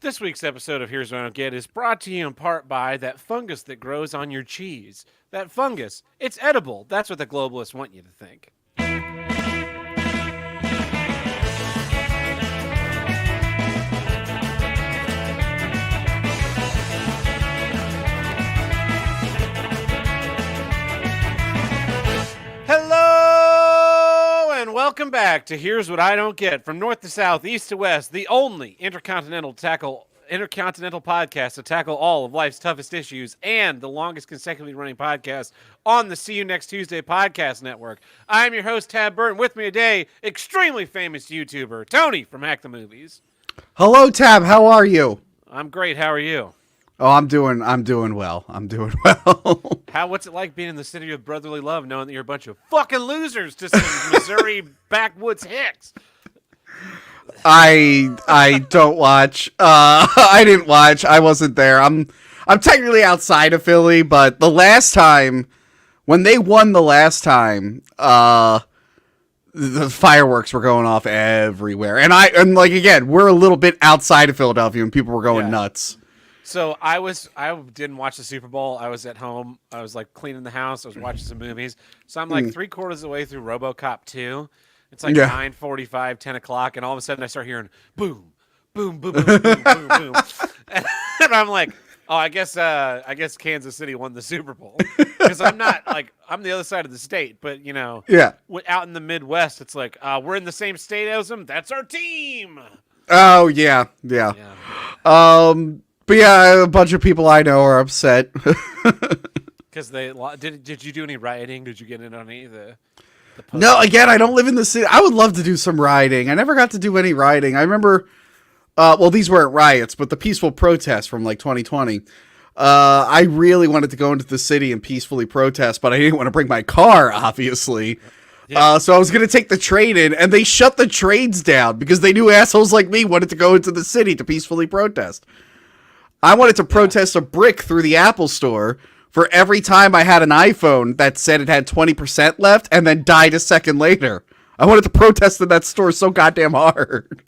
This week's episode of Here's What I Don't Get is brought to you in part by that fungus that grows on your cheese. That fungus, it's edible. That's what the globalists want you to think. Hello and welcome back to Here's What I Don't Get, from north to south, east to west, the only intercontinental podcast to tackle all of life's toughest issues, and the longest consecutively running podcast on the See You Next Tuesday podcast network. I'm your host, Tab Burton. With me today, extremely famous YouTuber Tony from Hack the Movies. Hello, Tab. How are you? I'm great. How are you? Oh, I'm doing well. What's it like being in the city of brotherly love, knowing that you're a bunch of fucking losers to some Missouri backwoods hicks? I don't watch. I didn't watch. I wasn't there. I'm technically outside of Philly, but the last time when they won the fireworks were going off everywhere. And like again, we're a little bit outside of Philadelphia and people were going nuts. So I didn't watch the Super Bowl. I was at home. I was like cleaning the house. I was watching some movies. So I'm like 3/4 of the way through RoboCop 2. It's like 9:45, 10 o'clock, and all of a sudden I start hearing boom, boom, boom, boom, boom, boom, boom. And I'm like, oh, I guess Kansas City won the Super Bowl. Because I'm the other side of the state, but out in the Midwest, it's like, we're in the same state as them. That's our team. Oh yeah. But yeah, a bunch of people I know are upset. Because did you do any rioting? Did you get in on any of the No, again, I don't live in the city. I would love to do some rioting. I never got to do any rioting. I remember, these weren't riots, but the peaceful protests from like 2020. I really wanted to go into the city and peacefully protest, but I didn't want to bring my car, obviously. Yeah. So I was going to take the train in, and they shut the trains down because they knew assholes like me wanted to go into the city to peacefully protest. I wanted to protest a brick through the Apple store for every time I had an iPhone that said it had 20% left and then died a second later. I wanted to protest in that store so goddamn hard.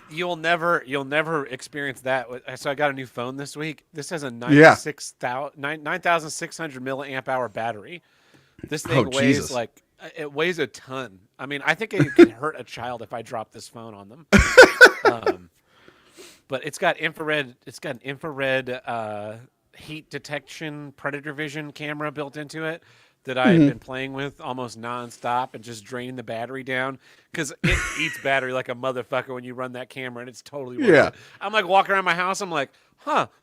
You'll never experience that. So I got a new phone this week. This has a 9,600 milliamp hour battery. This thing weighs it weighs a ton. I mean, I think it could hurt a child if I drop this phone on them. But it's got infrared. It's got an infrared heat detection, predator vision camera built into it that I've been playing with almost nonstop and just draining the battery down because it eats battery like a motherfucker when you run that camera, and it's totally worth it. I'm like walking around my house. I'm like,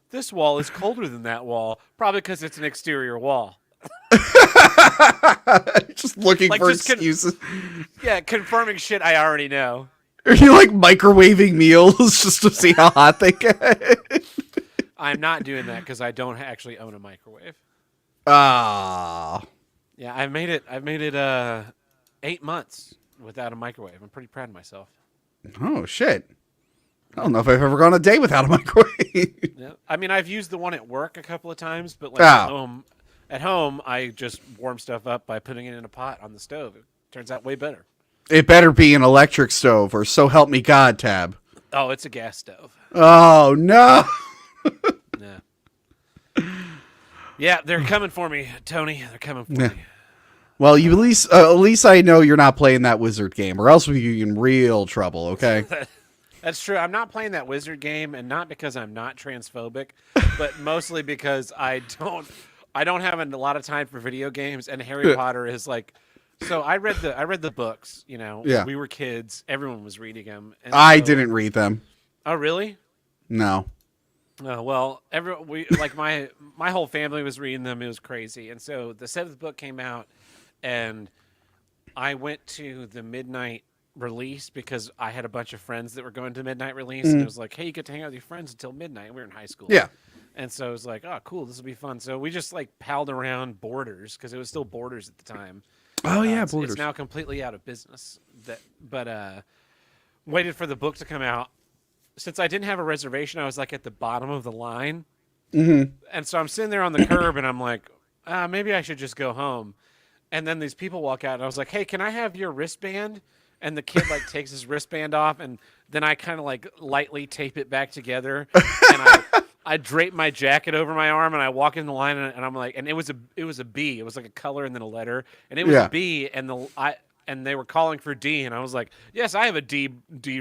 this wall is colder than that wall, probably because it's an exterior wall. Just looking for excuses. Confirming shit I already know. Are you like microwaving meals just to see how hot they get? I'm not doing that because I don't actually own a microwave. Ah. Yeah, I've made it 8 months without a microwave. I'm pretty proud of myself. Oh shit. I don't know if I've ever gone a day without a microwave. Yeah. I mean, I've used the one at work a couple of times, but at home I just warm stuff up by putting it in a pot on the stove. It turns out way better. It better be an electric stove, or so help me God, Tab. Oh, it's a gas stove. Oh, no. Yeah, they're coming for me, Tony. They're coming for me. Well, you at least I know you're not playing that wizard game, or else we'll be in real trouble, okay? That's true. I'm not playing that wizard game, and not because I'm not transphobic, but mostly because I don't have a lot of time for video games, and Harry Potter is like... So I read the books, we were kids, everyone was reading them. And I didn't read them. Oh, really? No. Oh, well, my whole family was reading them. It was crazy. And so the 7th book came out, and I went to the midnight release because I had a bunch of friends that were going to midnight release, and it was like, hey, you get to hang out with your friends until midnight. We were in high school. Yeah. And so it was like, oh, cool, this will be fun. So we just palled around Borders because it was still Borders at the time. Oh yeah, Borders. It's now completely out of business. But waited for the book to come out. Since I didn't have a reservation, I was like at the bottom of the line, and so I'm sitting there on the curb, and I'm like, maybe I should just go home. And then these people walk out, and I was like, hey, can I have your wristband? and the kid like takes his wristband off, and then I kind of like lightly tape it back together, and I drape my jacket over my arm, and I walk in the line, and I'm like, and it was a B. It was like a color and then a letter, and it was a B, and they were calling for D, and I was like, yes, I have a D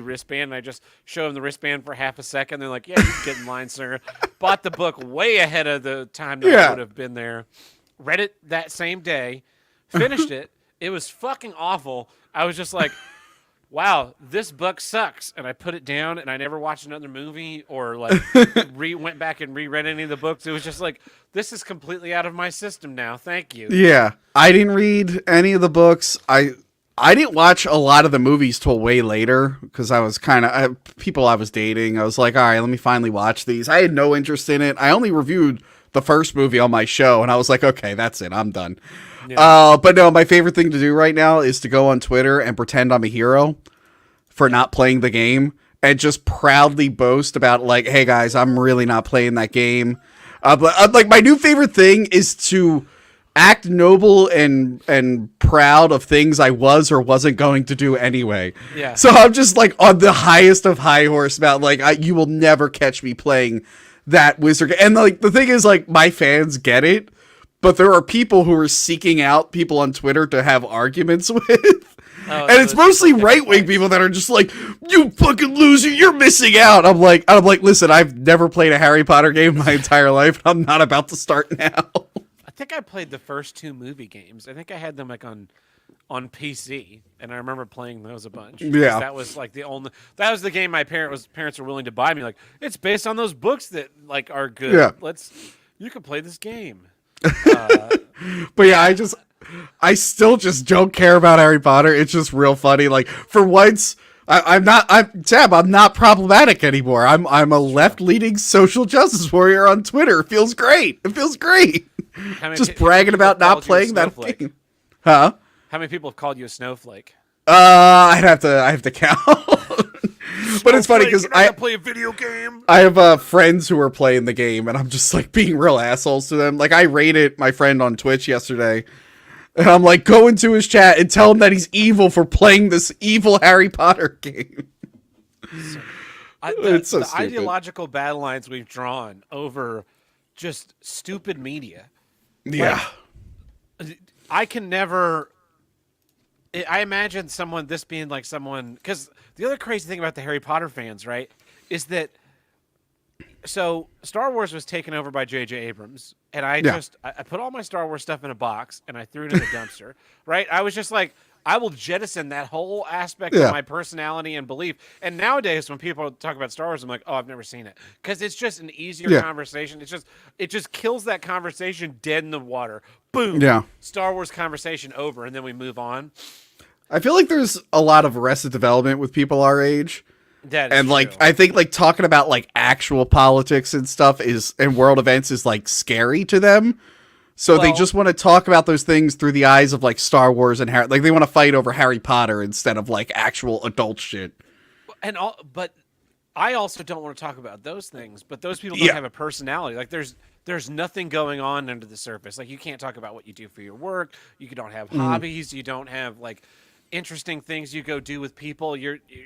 wristband. And I just show them the wristband for half a second. They're like, yeah, you can get in line, sir. Bought the book way ahead of the time that I would have been there. Read it that same day, finished it. It was fucking awful. I was just like, wow, this book sucks. And I put it down, and I never watched another movie or like went back and reread any of the books. It was just like, this is completely out of my system now. Thank you. Yeah. I didn't read any of the books. I didn't watch a lot of the movies till way later because I was kind of people I was dating. I was like, all right, let me finally watch these. I had no interest in it. I only reviewed the first movie on my show, and I was like, okay, that's it. I'm done. Yeah. But no, my favorite thing to do right now is to go on Twitter and pretend I'm a hero for not playing the game and just proudly boast about like, hey guys, I'm really not playing that game. But like my new favorite thing is to act noble and proud of things I was or wasn't going to do anyway. Yeah. So I'm just like on the highest of high horse about like you will never catch me playing that wizard. And like the thing is like my fans get it, but there are people who are seeking out people on Twitter to have arguments with. And it's mostly right-wing people that are just like, you fucking loser, you're missing out. I'm like, listen, I've never played a Harry Potter game my entire life. I'm not about to start now. I think I played the first 2 movie games. I think I had them like on PC, and I remember playing those a bunch. Yeah, that was like that was the game my parents were willing to buy me. Like, it's based on those books that like are good. Yeah, you can play this game. But yeah, I still just don't care about Harry Potter. It's just real funny. Like for once, I'm not problematic anymore. I'm a left-leaning social justice warrior on Twitter. It feels great. Just bragging about not playing that game. Huh? How many people have called you a snowflake? I have to count. But it's funny because I play a video game. I have friends who are playing the game, and I'm just like being real assholes to them. Like I rated my friend on Twitch yesterday, and I'm like, go into his chat and tell him that he's evil for playing this evil Harry Potter game. It's so the ideological battle lines we've drawn over just stupid media. Yeah. Like, I can never. I imagine this being like someone, because the other crazy thing about the Harry Potter fans, right, is that so Star Wars was taken over by J.J. Abrams, and I put all my Star Wars stuff in a box and I threw it in the dumpster, right? I was just like, I will jettison that whole aspect of my personality and belief. And nowadays, when people talk about Star Wars, I'm like, oh, I've never seen it, because it's just an easier conversation. It just kills that conversation dead in the water. Boom. Yeah. Star Wars conversation over, and then we move on. I feel like there's a lot of Arrested Development with people our age. And like, I think like talking about like actual politics and stuff and world events is like scary to them. So they just want to talk about those things through the eyes of like Star Wars and Harry. Like they want to fight over Harry Potter instead of like actual adult shit. But I also don't want to talk about those things. But those people don't have a personality. Like there's nothing going on under the surface. Like you can't talk about what you do for your work. You don't have hobbies. You don't have like interesting things you go do with people.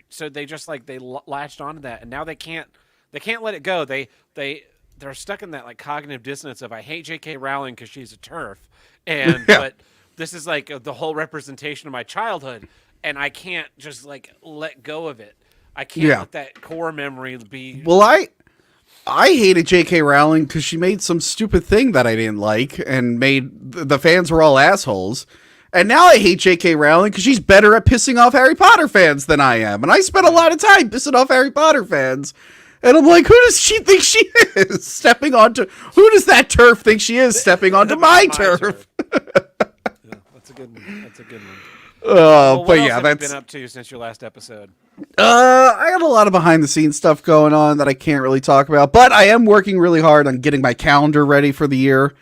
So they just like they latched onto that, and now they can't let it go. They're stuck in that like cognitive dissonance of I hate J.K. Rowling because she's a TERF, but this is like the whole representation of my childhood, and I can't just like let go of it. I can't let that core memory be. Well, I hated J.K. Rowling because she made some stupid thing that I didn't like, and made the fans were all assholes. And now I hate J.K. Rowling because she's better at pissing off Harry Potter fans than I am. And I spent a lot of time pissing off Harry Potter fans. And I'm like, who does she think she is? Who does that TERF think she is stepping onto my turf? That's a good one. What else have you been up to since your last episode? I got a lot of behind the scenes stuff going on that I can't really talk about, but I am working really hard on getting my calendar ready for the year,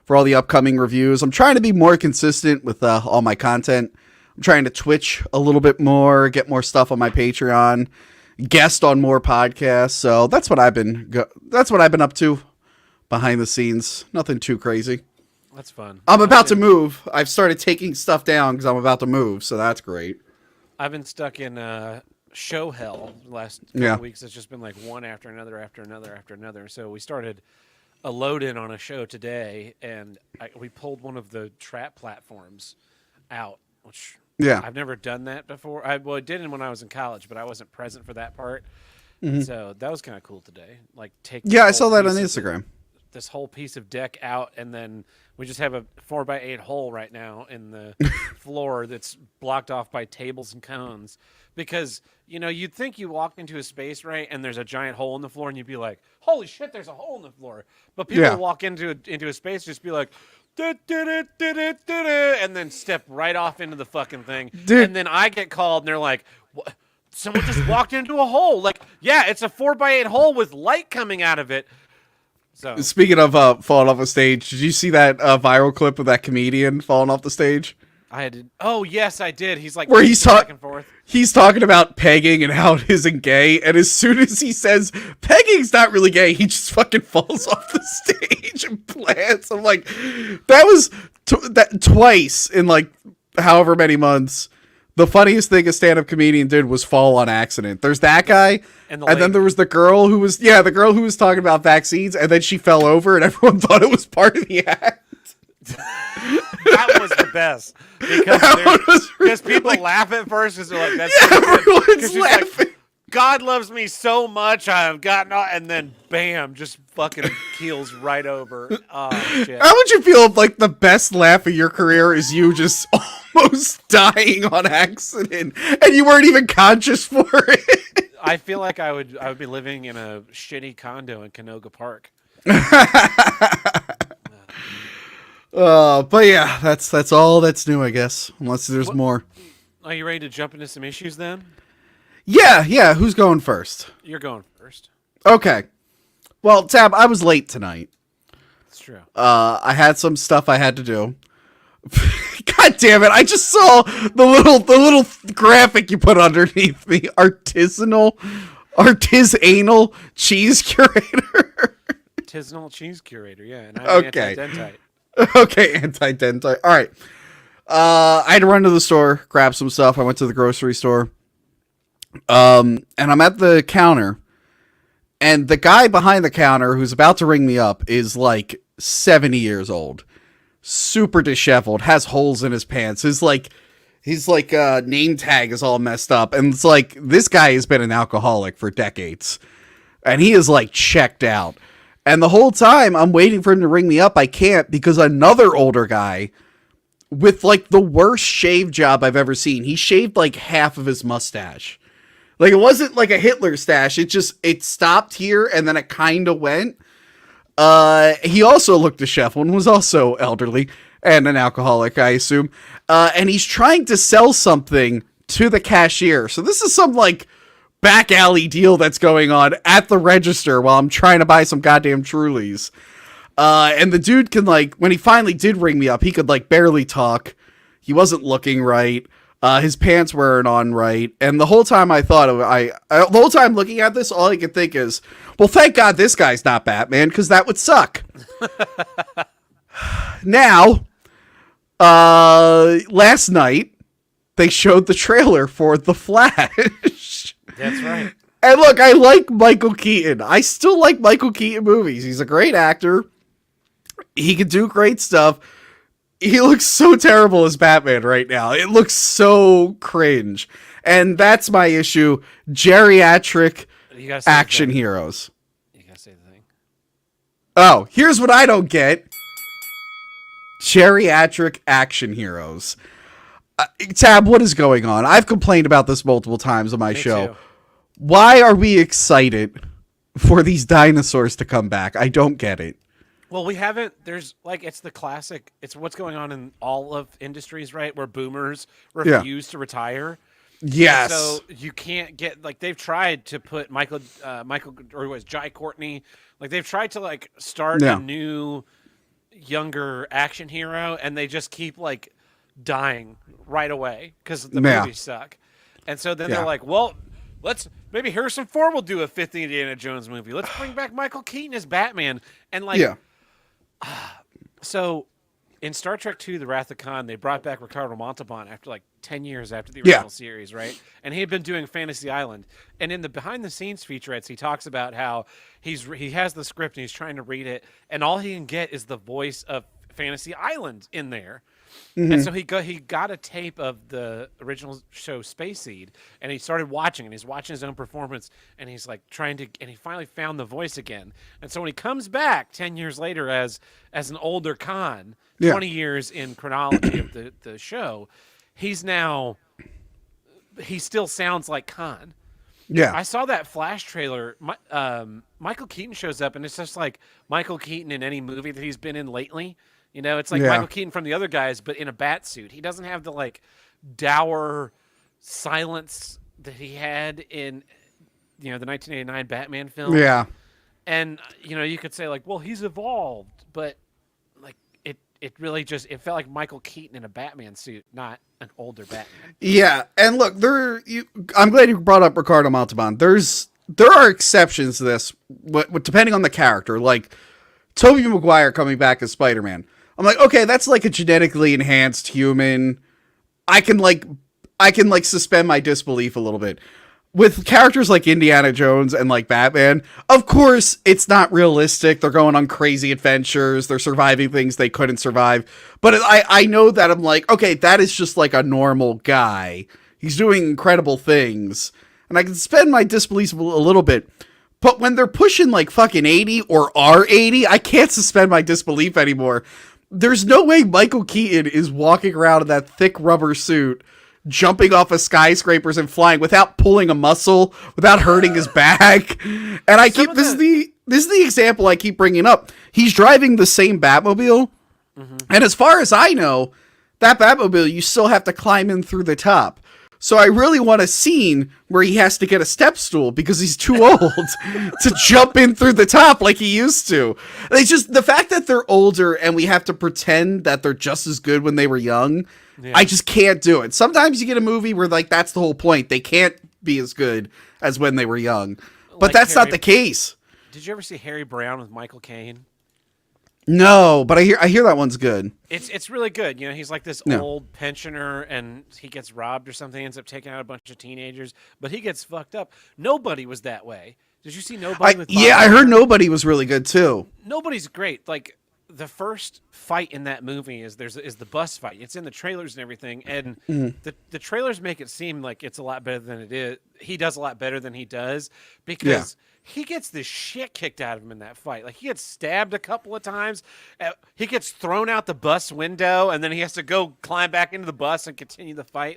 for all the upcoming reviews. I'm trying to be more consistent with all my content. I'm trying to Twitch a little bit more, get more stuff on my Patreon, guest on more podcasts. So that's what I've been up to behind the scenes. Nothing too crazy. That's fun. I'm about to move. I've started taking stuff down because I'm about to move, so that's great. I've been stuck in show hell the last Yeah. couple weeks. It's just been like one after another, after another, after another. So we started a load in on a show today, and we pulled one of the trap platforms out, which Yeah. I've never done that before. I did it when I was in college, but I wasn't present for that part. Mm-hmm. So that was kind of cool today. Like take Yeah, I saw that on Instagram. this whole piece of deck out, and then we just have a 4x8 hole right now in the floor that's blocked off by tables and cones. Because you'd think you walk into a space, right, and there's a giant hole in the floor, and you'd be like, "Holy shit, there's a hole in the floor!" But people walk into a space, just be like, and then step right off into the fucking thing. Dude. And then I get called, and they're like, "What? Someone just walked into a hole." Like, yeah, it's a 4x8 hole with light coming out of it. So Speaking of falling off a stage, did you see that viral clip of that comedian falling off the stage? Oh yes, I did. He's like where he's back and forth. He's talking about pegging and how it isn't gay, and as soon as he says pegging's not really gay, he just fucking falls off the stage and plants. I'm like, that was that twice in like however many months. The funniest thing a stand-up comedian did was fall on accident. There's that guy, and then there was the girl who was talking about vaccines, and then she fell over, and everyone thought it was part of the act. That was the best because people laugh at first because they're like, "That's so everyone's laughing." Like, God loves me so much, I've gotten, and then bam, just fucking keels right over. Oh shit! How would you feel if like the best laugh of your career is you just almost dying on accident and you weren't even conscious for it? I feel like I would be living in a shitty condo in Canoga Park. But yeah, that's all that's new, I guess. Unless there's more. Are you ready to jump into some issues then? Yeah. Who's going first? You're going first. Okay. Well, Tab, I was late tonight. It's true. I had some stuff I had to do. God damn it! I just saw the little graphic you put underneath me. Artisanal cheese curator. Artisanal cheese curator. Yeah. And I'm anti-dentite. Okay, anti-dentite. All right. I had to run to the store, grab some stuff. I went to the grocery store. And I'm at the counter. And the guy behind the counter who's about to ring me up is like 70 years old. Super disheveled, has holes in his pants. His name tag is all messed up. And it's like, this guy has been an alcoholic for decades. And he is like checked out. And the whole time I'm waiting for him to ring me up, I can't because another older guy with like the worst shave job I've ever seen. He shaved like half of his mustache. Like it wasn't like a Hitler stash. It stopped here and then it kind of went. He also looked disheveled and was also elderly and an alcoholic, I assume. And he's trying to sell something to the cashier. So this is some like back alley deal that's going on at the register while I'm trying to buy some goddamn Trulies. And the dude can like, when he finally did ring me up, he could like barely talk. He wasn't looking right. His pants weren't on right. And the whole time the whole time looking at this, all I could think is, well, thank God this guy's not Batman, because that would suck. Now, last night, they showed the trailer for The Flash. That's right. And look, I like Michael Keaton. I still like Michael Keaton movies. He's a great actor. He can do great stuff. He looks so terrible as Batman right now. It looks so cringe. And that's my issue. Geriatric action heroes. You gotta say the thing. Oh, here's what I don't get. Geriatric action heroes. Tab, what is going on? I've complained about this multiple times on my show. Too. Why are we excited for these dinosaurs to come back? I don't get it. Well, we haven't. There's like, it's the classic. It's what's going on in all of industries, right? Where boomers refuse to retire. Yes. So you can't get like, they've tried to put Michael or was Jai Courtney, like they've tried to like start a new younger action hero, and they just keep like dying right away because the movies suck. And so then they're like, well, maybe Harrison Ford will do a fifth Indiana Jones movie. Let's bring back Michael Keaton as Batman. And like, so in Star Trek II: The Wrath of Khan, they brought back Ricardo Montalban after like 10 years after the Yeah. original series, right? And he had been doing Fantasy Island. And in the behind the scenes featurettes, he talks about how he has the script and he's trying to read it, and all he can get is the voice of Fantasy Island in there. And so he got a tape of the original show Space Seed, and he started watching, and he's watching his own performance, and he's like and he finally found the voice again. And so when he comes back 10 years later as an older Khan, 20 years in chronology of the show, he still sounds like Khan. Yeah. I saw that Flash trailer. Michael Keaton shows up, and it's just like Michael Keaton in any movie that he's been in lately. You know, it's like Michael Keaton from the other guys, but in a bat suit. He doesn't have the like dour silence that he had in, the 1989 Batman film. Yeah. And you could say like, well, he's evolved, but like it really just felt like Michael Keaton in a Batman suit, not an older Batman. Yeah, and look, I'm glad you brought up Ricardo Montalban. There are exceptions to this, depending on the character. Like Tobey Maguire coming back as Spider-Man. I'm like, okay, that's like a genetically enhanced human. I can suspend my disbelief a little bit. With characters like Indiana Jones and like Batman, of course, it's not realistic. They're going on crazy adventures. They're surviving things they couldn't survive. But I know that I'm like, okay, that is just like a normal guy. He's doing incredible things. And I can suspend my disbelief a little bit. But when they're pushing like fucking 80 or R80, I can't suspend my disbelief anymore. There's no way Michael Keaton is walking around in that thick rubber suit, jumping off of skyscrapers and flying without pulling a muscle, without hurting his back. And this is the example I keep bringing up. He's driving the same Batmobile, and as far as I know, that Batmobile, you still have to climb in through the top. So I really want a scene where he has to get a step stool because he's too old to jump in through the top like he used to. It's just the fact that they're older and we have to pretend that they're just as good when they were young. Yeah. I just can't do it. Sometimes you get a movie where like that's the whole point. They can't be as good as when they were young. But that's not the case. Did you ever see Harry Brown with Michael Caine? No, but I hear that one's good. It's really good. He's like this old pensioner, and he gets robbed or something, ends up taking out a bunch of teenagers, but he gets fucked up. Nobody was that way. Did you see Nobody with Bob I heard Nobody was really good too. Nobody's great. Like the first fight in that movie is the bus fight. It's in the trailers and everything, and the trailers make it seem like it's a lot better than it is. He does a lot better than he does because he gets the shit kicked out of him in that fight. Like he gets stabbed a couple of times. He gets thrown out the bus window, and then he has to go climb back into the bus and continue the fight.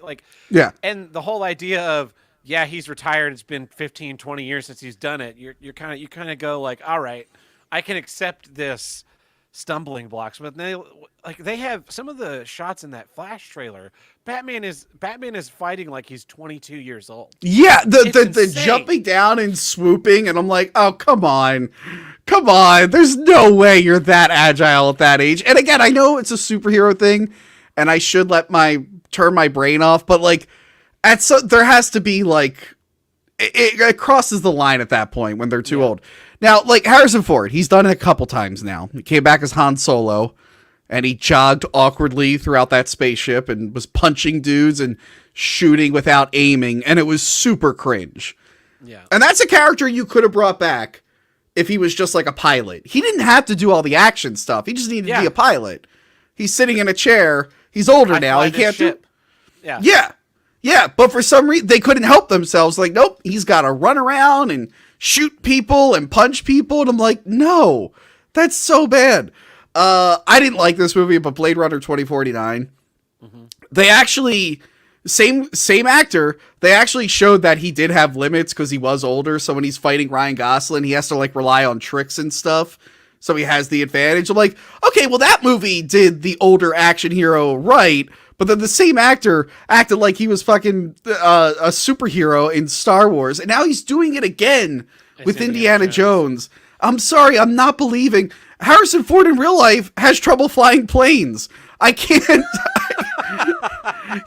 And the whole idea of he's retired. It's been 15, 20 years since he's done it. You kind of go like, all right, I can accept this stumbling blocks, but they have some of the shots in that Flash trailer. Batman is fighting like he's 22 years old. Yeah, the jumping down and swooping, and I'm like, oh come on, there's no way you're that agile at that age. And again, I know it's a superhero thing, and I should turn my brain off, but like there has to be like it crosses the line at that point when they're too old. Now, like Harrison Ford, he's done it a couple times now. He came back as Han Solo, and he jogged awkwardly throughout that spaceship and was punching dudes and shooting without aiming, and it was super cringe. Yeah. And that's a character you could have brought back if he was just like a pilot. He didn't have to do all the action stuff. He just needed to be a pilot. He's sitting in a chair. He's older now. He can't do... Yeah, but for some reason, they couldn't help themselves. Like, nope, he's got to run around and shoot people and punch people. And I'm like, no, that's so bad. I didn't like this movie, but Blade Runner 2049, they actually, same actor, they actually showed that he did have limits because he was older. So when he's fighting Ryan Gosling, he has to like rely on tricks and stuff. So he has the advantage. I'm like, okay, well, that movie did the older action hero right. But then the same actor acted like he was fucking a superhero in Star Wars. And now he's doing it again with Indiana Jones. I'm sorry, I'm not believing. Harrison Ford in real life has trouble flying planes. I can't.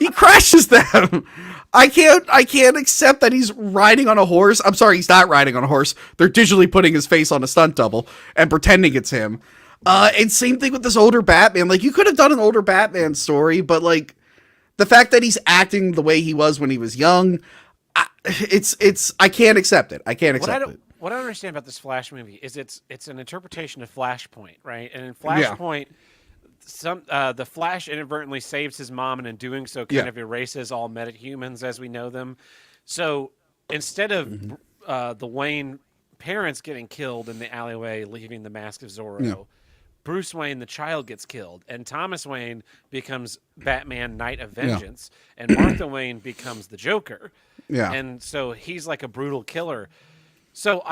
He crashes them. I can't accept that he's riding on a horse. I'm sorry, he's not riding on a horse. They're digitally putting his face on a stunt double and pretending it's him. And same thing with this older Batman. Like, you could have done an older Batman story, but like the fact that he's acting the way he was when he was young, I can't accept it. I can't accept it. What I don't understand about this Flash movie is it's an interpretation of Flashpoint, right? And in Flashpoint, the Flash inadvertently saves his mom, and in doing so, kind of erases all metahumans as we know them. So instead of the Wayne parents getting killed in the alleyway, leaving the Mask of Zorro, Bruce Wayne, the child, gets killed, and Thomas Wayne becomes Batman, Knight of Vengeance, and Martha Wayne becomes the Joker. Yeah, and so he's like a brutal killer. So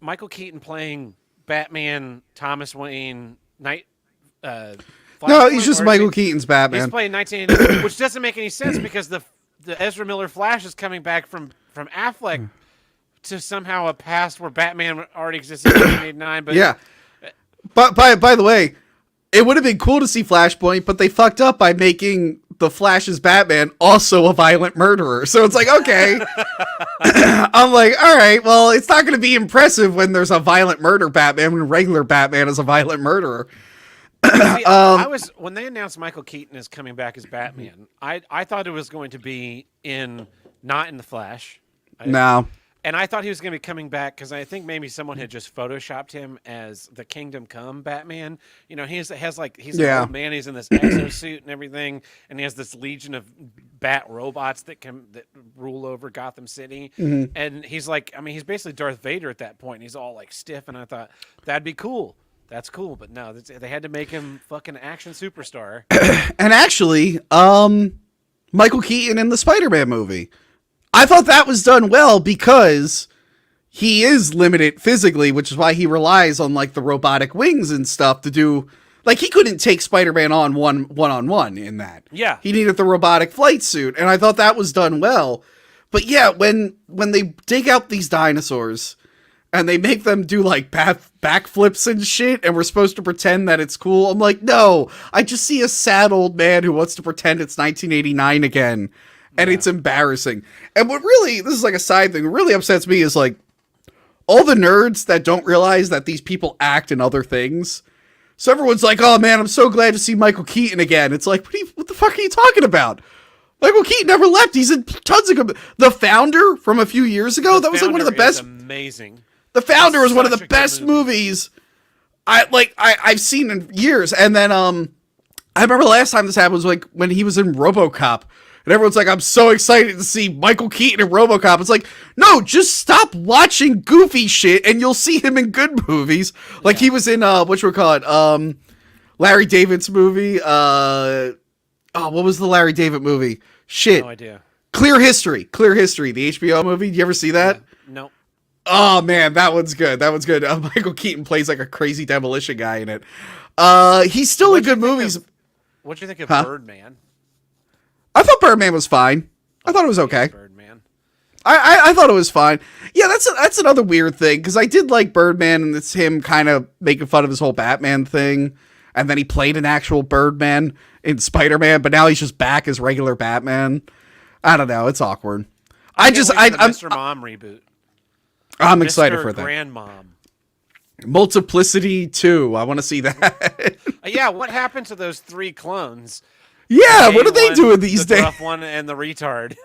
Michael Keaton playing Batman, Thomas Wayne, Knight? No, he's just Michael Keaton's Batman. He's playing 1980, which doesn't make any sense because the Ezra Miller Flash is coming back from Affleck to somehow a past where Batman already existed in 1989. But yeah, but by the way, it would have been cool to see Flashpoint, but they fucked up by making the Flash's Batman also a violent murderer. So it's like, okay. I'm like, all right, well, it's not going to be impressive when there's a violent murder Batman when regular Batman is a violent murderer. See, when they announced Michael Keaton is coming back as Batman, I thought it was going to be not in the Flash. No. And I thought he was going to be coming back because I think maybe someone had just photoshopped him as the Kingdom Come Batman. You know, he's an old man. He's in this exosuit and everything, and he has this legion of bat robots that rule over Gotham City. Mm-hmm. And he's like, I mean, he's basically Darth Vader at that point. He's all like stiff, and I thought that'd be cool. That's cool, but no, they had to make him fucking action superstar. And actually, Michael Keaton in the Spider-Man movie, I thought that was done well because he is limited physically, which is why he relies on like the robotic wings and stuff to do. Like, he couldn't take Spider-Man on one-on-one in that. Yeah, he needed the robotic flight suit, and I thought that was done well. But yeah, when they dig out these dinosaurs and they make them do like backflips and shit, and we're supposed to pretend that it's cool, I'm like, no, I just see a sad old man who wants to pretend it's 1989 again. And it's embarrassing. And what really, this is like a side thing, what really upsets me is like all the nerds that don't realize that these people act in other things. So everyone's like, oh man, I'm so glad to see Michael Keaton again. It's like, what the fuck are you talking about? Michael Keaton never left. He's in tons of The Founder from a few years ago. That was like one of the best. Amazing. The Founder was one of the best movies I've seen in years. And then I remember the last time this happened was like when he was in RoboCop. And everyone's like, I'm so excited to see Michael Keaton in RoboCop. It's like, no, just stop watching goofy shit and you'll see him in good movies. Like he was in, Larry David's movie. What was the Larry David movie? Shit. No idea. Clear History, the HBO movie. Did you ever see that? Yeah. No. Oh man, that one's good. Michael Keaton plays like a crazy demolition guy in it. He's still in good movies. What'd you think of Birdman? I thought Birdman was fine. I thought it was okay. Birdman. I thought it was fine. Yeah, that's another weird thing because I did like Birdman, and it's him kind of making fun of his whole Batman thing, and then he played an actual Birdman in Spider-Man, but now he's just back as regular Batman. I don't know. It's awkward. I'm Mr. Mom reboot. I'm excited for that. Grandmom. Multiplicity 2. I want to see that. Yeah, what happened to those 3 clones? Yeah, what are they doing these days? The gruff one and the retard.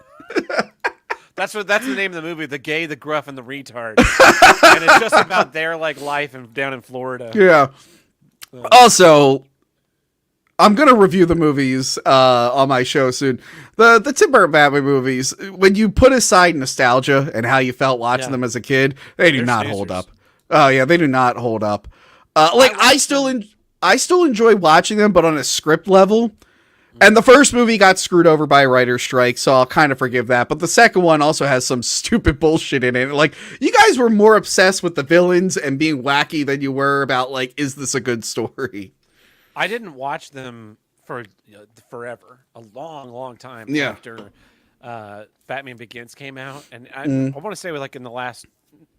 That's the name of the movie: The Gay, the Gruff, and the Retard. And it's just about their like life down in Florida. Yeah. Also, I'm gonna review the movies on my show soon. The Tim Burton Batman movies. When you put aside nostalgia and how you felt watching them as a kid, they do not hold up. Oh yeah, they do not hold up. I still enjoy watching them, but on a script level. And the first movie got screwed over by a writer's strike, so I'll kind of forgive that. But the second one also has some stupid bullshit in it. Like, you guys were more obsessed with the villains and being wacky than you were about, like, is this a good story? I didn't watch them for forever, a long, long time after Batman Begins came out. And I want to say, like, in the last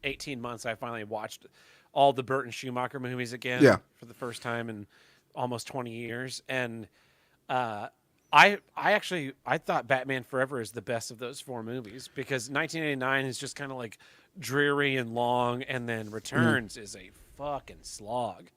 18 months, I finally watched all the Burton Schumacher movies again for the first time in almost 20 years. And I thought Batman Forever is the best of those 4 movies because 1989 is just kind of like dreary and long, and then Returns is a fucking slog.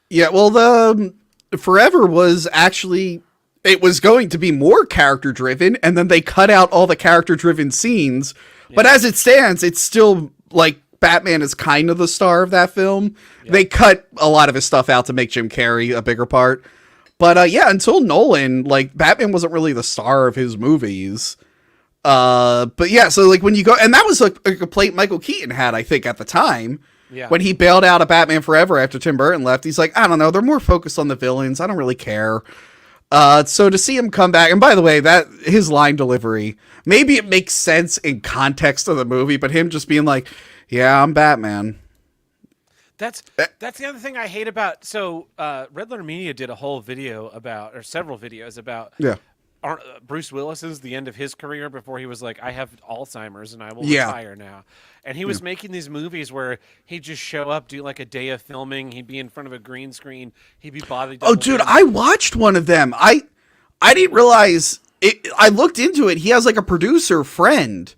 Yeah, well, the Forever was actually, it was going to be more character driven, and then they cut out all the character driven scenes. Yeah. But as it stands, it's still like Batman is kind of the star of that film. Yeah. They cut a lot of his stuff out to make Jim Carrey a bigger part. But yeah, until Nolan, like Batman wasn't really the star of his movies. But yeah, so like when you go, and that was like a complaint Michael Keaton had, I think, at the time. Yeah. When he bailed out of Batman Forever after Tim Burton left, he's like, I don't know, they're more focused on the villains. I don't really care. So to see him come back, and by the way, that his line delivery, maybe it makes sense in context of the movie, but him just being like, yeah, I'm Batman. That's the other thing I hate about. So Red Letter Media did a whole video about, or several videos about, Bruce Willis's the end of his career before he was like, I have Alzheimer's and I will retire now. And he was making these movies where he'd just show up, do like a day of filming. He'd be in front of a green screen. He'd be body double. Oh, dude, I watched one of them. I didn't realize it. I looked into it. He has like a producer friend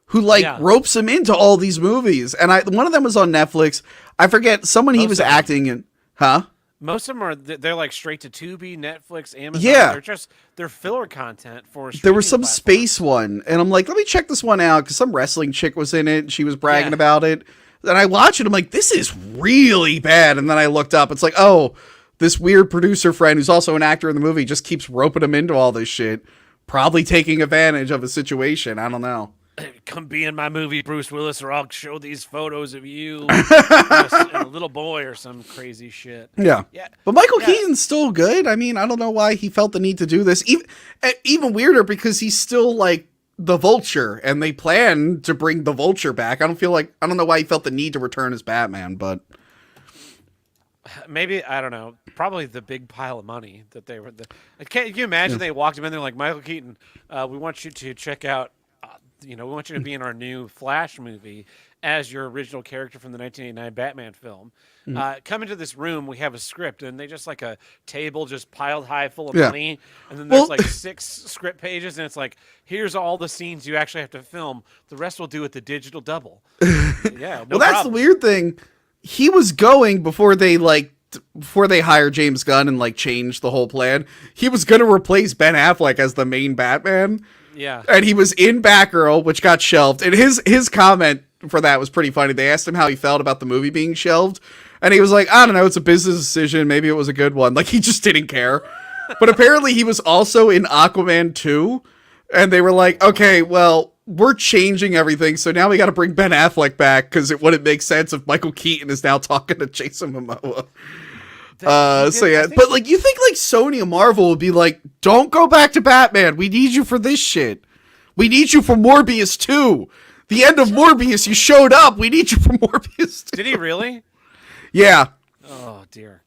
who like ropes him into all these movies. And one of them was on Netflix. I forget someone he was acting in. Huh? Most of them they're like straight to Tubi, Netflix, Amazon. Yeah. They're filler content for there was some space one, and I'm like, let me check this one out, because some wrestling chick was in it, and she was bragging about it. And I watched it, I'm like, this is really bad. And then I looked up, it's like, oh, this weird producer friend who's also an actor in the movie just keeps roping him into all this shit, probably taking advantage of a situation. I don't know. Come be in my movie, Bruce Willis, or I'll show these photos of you and a little boy or some crazy shit. Yeah. But Michael Keaton's still good. I mean, I don't know why he felt the need to do this. Even weirder because he's still like the Vulture, and they plan to bring the Vulture back. I don't know why he felt the need to return as Batman, but maybe, I don't know, probably the big pile of money that they were. Can you imagine they walked him in there like, Michael Keaton, we want you to check out. We want you to be in our new Flash movie as your original character from the 1989 Batman film. Come into this room, we have a script, and they just like a table just piled high full of money, and then there's like 6 script pages, and it's like, here's all the scenes you actually have to film. The rest we'll do with the digital double. Yeah, no that's the weird thing. He was going before they hired James Gunn and like changed the whole plan. He was going to replace Ben Affleck as the main Batman. Yeah. And he was in Batgirl, which got shelved. And his comment for that was pretty funny. They asked him how he felt about the movie being shelved. And he was like, I don't know, it's a business decision. Maybe it was a good one. Like, he just didn't care. But apparently he was also in Aquaman 2. And they were like, okay, well, we're changing everything. So now we got to bring Ben Affleck back because it wouldn't make sense if Michael Keaton is now talking to Jason Momoa. But like, you think like Sony and Marvel would be like, don't go back to Batman. We need you for this shit. We need you for Morbius 2. The end of Morbius, you showed up. We need you for Morbius 2. Did he really? Yeah. Oh dear.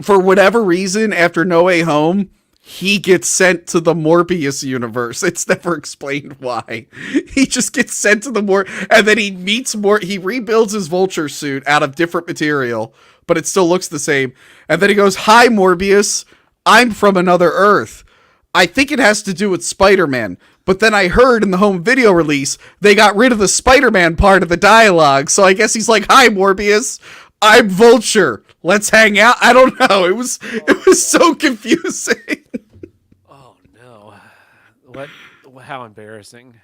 For whatever reason, after No Way Home, he gets sent to the Morbius universe. It's never explained why. He just gets sent to the and then he meets he rebuilds his Vulture suit out of different material, but it still looks the same. And then he goes, hi, Morbius. I'm from another Earth. I think it has to do with Spider-Man. But then I heard in the home video release, they got rid of the Spider-Man part of the dialogue. So I guess he's like, hi, Morbius. I'm Vulture. Let's hang out. I don't know. It was so confusing. Oh, no. How embarrassing.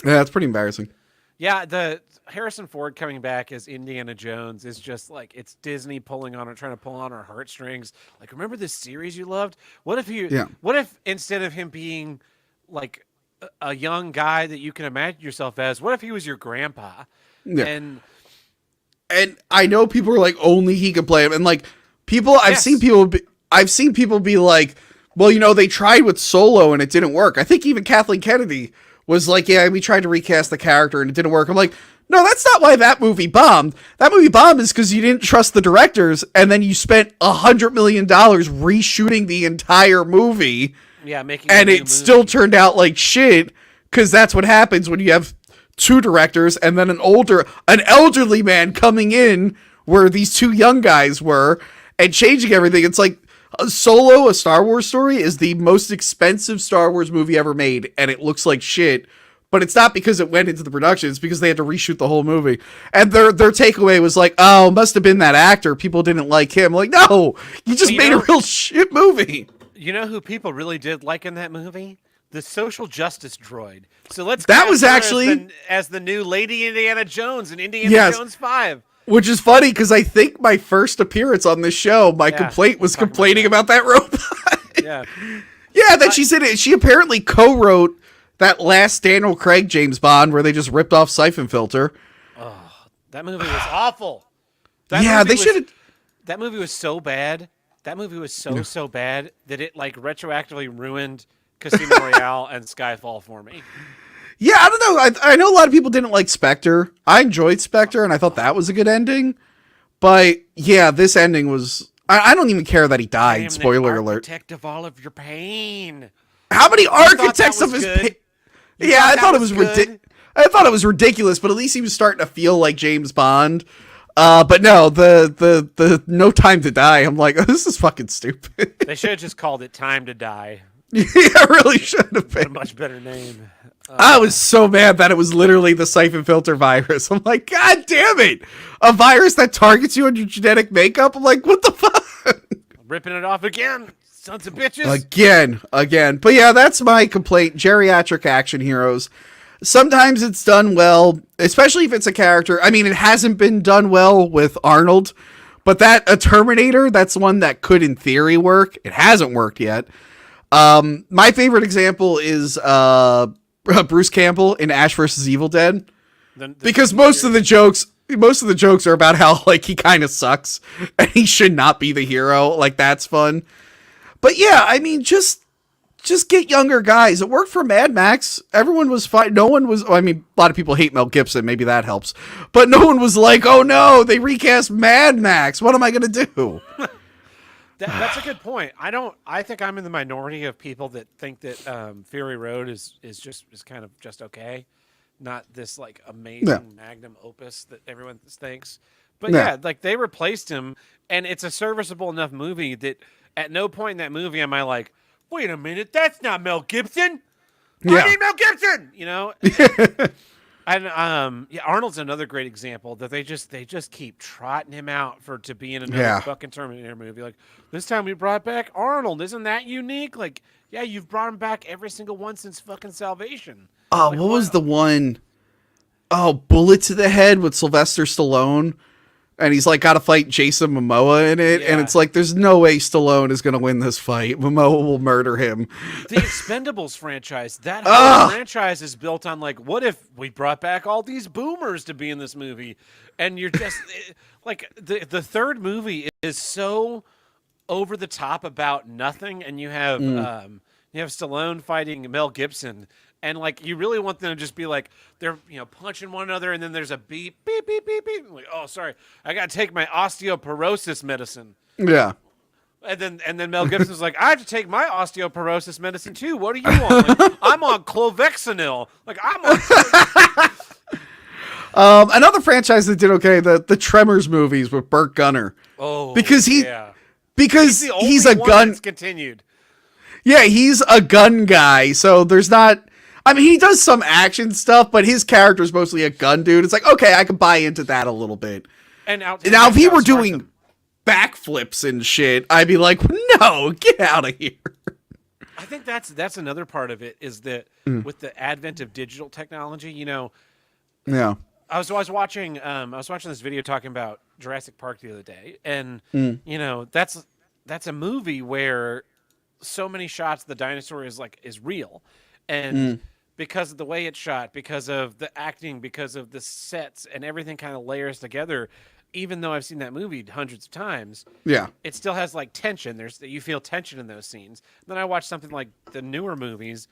Yeah, it's pretty embarrassing. Yeah, the Harrison Ford coming back as Indiana Jones is just like, it's Disney trying to pull on our heartstrings. Like, remember this series you loved? What if instead of him being like a young guy that you can imagine yourself as, what if he was your grandpa? Yeah. And I know people are like, only he could play him. And like I've seen people be like, well, they tried with Solo and it didn't work. I think even Kathleen Kennedy was like, yeah, we tried to recast the character and it didn't work. I'm like, no, that's not why that movie bombed. That movie bombed is because you didn't trust the directors, and then you spent $100 million reshooting the entire movie. Yeah, and it still turned out like shit, because that's what happens when you have 2 directors and then an elderly man coming in where these 2 young guys were and changing everything. It's like Solo, a Star Wars story, is the most expensive Star Wars movie ever made, and it looks like shit. but it's not because it went into the production. It's because they had to reshoot the whole movie. And their takeaway was like, oh, must have been that actor. People didn't like him. Like, no, you just made a real shit movie. You know who people really did like in that movie? The social justice droid. So let's that was actually as the new Lady Indiana Jones in Indiana Jones 5. Which is funny because I think my first appearance on this show, my complaint was complaining about that robot. Yeah, that she's in it. She apparently co-wrote that last Daniel Craig James Bond where they just ripped off Siphon Filter. Oh, that movie was awful. They should have. That movie was so bad. That movie was so bad that it like retroactively ruined Casino Royale and Skyfall for me. Yeah, I don't know. I know a lot of people didn't like Spectre. I enjoyed Spectre, and I thought that was a good ending. But yeah, this ending was. I don't even care that he died. Spoiler alert. Architect of all of your pain. How many architects of his pain? Yeah, I thought it was ridiculous. I thought it was ridiculous, but at least he was starting to feel like James Bond. But no, the No Time to Die. I'm like, oh, this is fucking stupid. They should have just called it Time to Die. Yeah, really should have been a much better name. I was so mad that it was literally the Siphon Filter virus. I'm like, God damn it. A virus that targets you on your genetic makeup? I'm like, what the fuck? Ripping it off again. Sons of bitches. Again. But yeah, that's my complaint. Geriatric action heroes. Sometimes it's done well, especially if it's a character. I mean, it hasn't been done well with Arnold, but a Terminator, that's one that could in theory work. It hasn't worked yet. My favorite example is Bruce Campbell in Ash vs. Evil Dead, because most of the jokes are about how like he kind of sucks and he should not be the hero. Like that's fun, but yeah, I mean just get younger guys. It worked for Mad Max. Everyone was fine. No one was. I mean, a lot of people hate Mel Gibson. Maybe that helps, but no one was like, oh no, they recast Mad Max. What am I gonna do? That's a good point. I think I'm in the minority of people that think that Fury Road is kind of just okay, not this like amazing magnum opus that everyone thinks. But yeah, like they replaced him, and it's a serviceable enough movie that at no point in that movie am I like, wait a minute, that's not Mel Gibson. I need Mel Gibson. You know. And Arnold's another great example that they just keep trotting him out to be in another fucking Terminator movie. Like this time we brought back Arnold. Isn't that unique? Like, yeah, you've brought him back every single one since fucking Salvation. What was the one? Oh, Bullet to the Head with Sylvester Stallone. And he's like got to fight Jason Momoa in it. And it's like, there's no way Stallone is going to win this fight. Momoa will murder him. The Expendables franchise, that whole franchise is built on like, what if we brought back all these boomers to be in this movie? And you're just like, the third movie is so over the top about nothing. And you have Stallone fighting Mel Gibson. And like you really want them to just be like they're punching one another, and then there's a beep, beep, beep, beep, beep. Like, oh, sorry, I gotta take my osteoporosis medicine. Yeah. And then Mel Gibson's like, I have to take my osteoporosis medicine too. What are you on? Like, I'm on Clovexanil. Like I'm on. Another franchise that did okay, the Tremors movies with Burt Gunner. Oh, because he's a gun. That's continued. Yeah, he's a gun guy, so there's not. I mean, he does some action stuff, but his character's mostly a gun dude. It's like, okay, I can buy into that a little bit. And now if he were doing backflips and shit, I'd be like, no, get out of here. I think that's another part of it is that with the advent of digital technology, Yeah. I was watching this video talking about Jurassic Park the other day, and that's a movie where so many shots the dinosaur is real, and because of the way it's shot, because of the acting, because of the sets and everything kind of layers together, even though I've seen that movie hundreds of times, it still has like tension. You feel tension in those scenes. Then I watch something like the newer movies,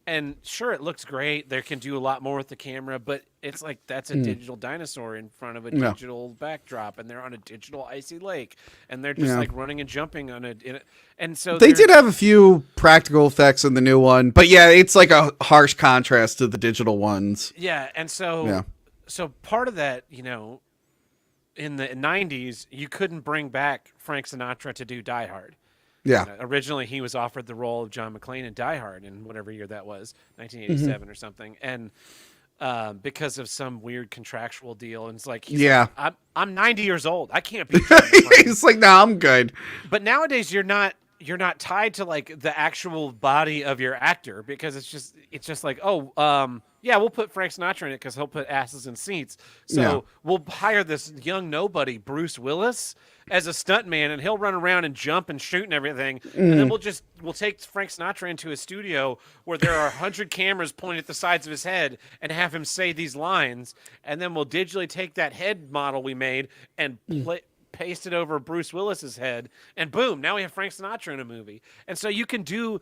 and sure, it looks great. They can do a lot more with the camera, but it's like that's a digital dinosaur in front of a digital backdrop, and they're on a digital icy lake, and they're just like running and jumping on it. And so they did have a few practical effects in the new one, but yeah, it's like a harsh contrast to the digital ones. Yeah, and so part of that, in the 90s, you couldn't bring back Frank Sinatra to do Die Hard. Yeah. Originally, he was offered the role of John McClane in Die Hard in whatever year that was, 1987 or something, and because of some weird contractual deal, and it's like he's like, I'm 90 years old, I can't be John McClane. He's like, nah, I'm good. But nowadays, you're not tied to like the actual body of your actor, because it's just like, yeah, we'll put Frank Sinatra in it because he'll put asses in seats. So we'll hire this young nobody, Bruce Willis, as a stuntman, and he'll run around and jump and shoot and everything. And then we'll take Frank Sinatra into a studio where there are 100 cameras pointed at the sides of his head and have him say these lines. And then we'll digitally take that head model we made and paste it over Bruce Willis's head, and boom, now we have Frank Sinatra in a movie. And so the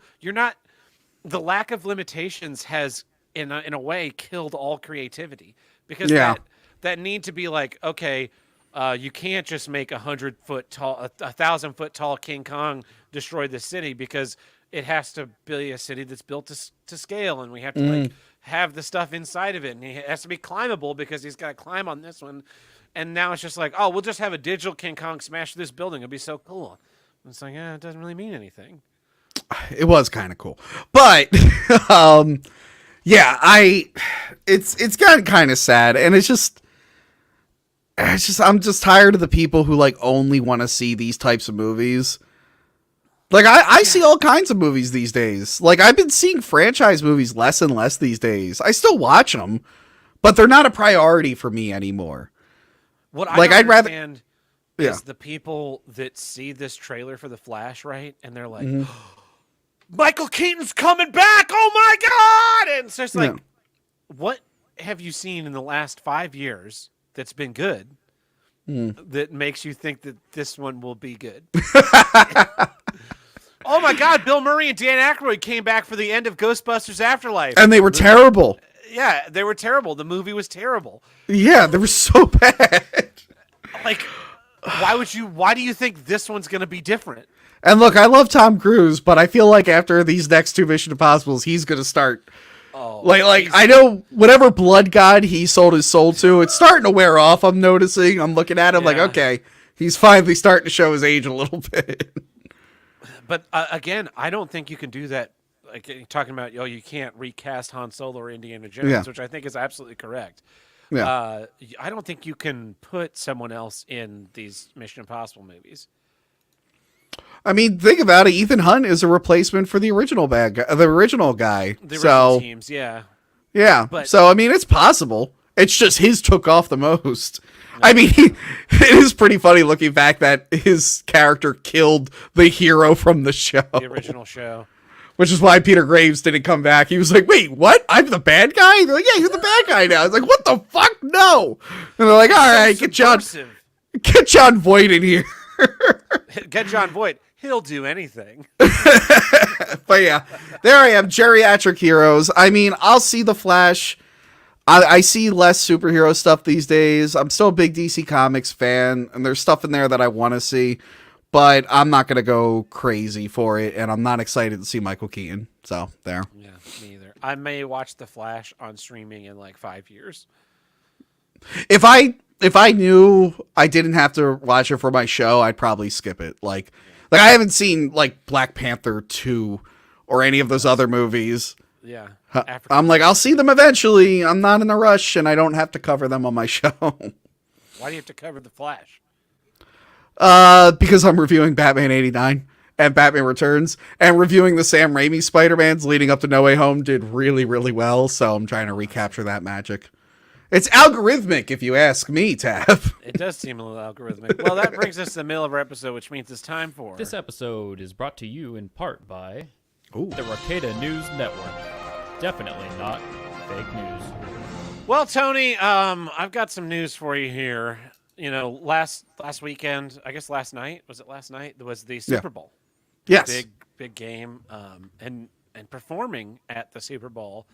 lack of limitations has in a way killed all creativity, because that need to be like, okay, you can't just make 100-foot tall, 1,000-foot tall King Kong destroy the city, because it has to be a city that's built to scale, and we have to like have the stuff inside of it, and it has to be climbable because he's got to climb on this one. And now it's just like, oh, we'll just have a digital King Kong smash this building. It'll be so cool. And it's like, it doesn't really mean anything. It was kind of cool, but it's gotten kind of sad, and it's just I'm just tired of the people who like only want to see these types of movies. Like I see all kinds of movies these days. Like I've been seeing franchise movies less and less these days. I still watch them, but they're not a priority for me anymore. What I don't understand is the people that see this trailer for The Flash, right? And they're like, Michael Keaton's coming back! Oh my God! And it's just like, what have you seen in the last 5 years that's been good that makes you think that this one will be good? Oh my God, Bill Murray and Dan Aykroyd came back for the end of Ghostbusters Afterlife. And they were terrible. Yeah, they were terrible. The movie was terrible. Yeah, they were so bad. Like, why do you think this one's going to be different? And look, I love Tom Cruise, but I feel like after these next two Mission Impossibles, he's going to start. I know whatever blood god he sold his soul to, it's starting to wear off. I'm noticing. I'm looking at him like, okay, he's finally starting to show his age a little bit. But again, I don't think you can do that. Like talking about, you can't recast Han Solo or Indiana Jones, which I think is absolutely correct. Yeah. I don't think you can put someone else in these Mission Impossible movies. I mean, think about it. Ethan Hunt is a replacement for the original bad guy, the original guy. The original teams, yeah. Yeah. But, so, I mean, it's possible. It's just his took off the most. No. I mean, it is pretty funny looking back that his character killed the hero from the show. The original show. Which is why Peter Graves didn't come back. He was like, wait, what? I'm the bad guy? They're like, yeah, you're the bad guy now. It's like, what the fuck? No. And they're like, all right, get John Voight in here. Get John Voight. He'll do anything. But yeah, there I am, geriatric heroes. I mean, I'll see The Flash. I see less superhero stuff these days. I'm still a big DC Comics fan, and there's stuff in there that I want to see. But I'm not going to go crazy for it, and I'm not excited to see Michael Keaton. So, there. Yeah, me either. I may watch The Flash on streaming in like 5 years. If I knew I didn't have to watch it for my show, I'd probably skip it. Like I haven't seen like Black Panther 2 or any of those other movies. Yeah. I'm like, I'll see them eventually. I'm not in a rush, and I don't have to cover them on my show. Why do you have to cover The Flash? Because I'm reviewing Batman 89 and Batman Returns, and reviewing the Sam Raimi Spider-Mans leading up to No Way Home did really, really well, so I'm trying to recapture that magic. It's algorithmic, if you ask me, Tab. It does seem a little algorithmic. Well, that brings us to the middle of our episode, which means it's time for... This episode is brought to you in part by the Rocada News Network. Definitely not fake news. Well, Tony, I've got some news for you here. You know, last weekend, I guess last night, was it last night? There was the Super Bowl. Yes. Big game. And performing at the Super Bowl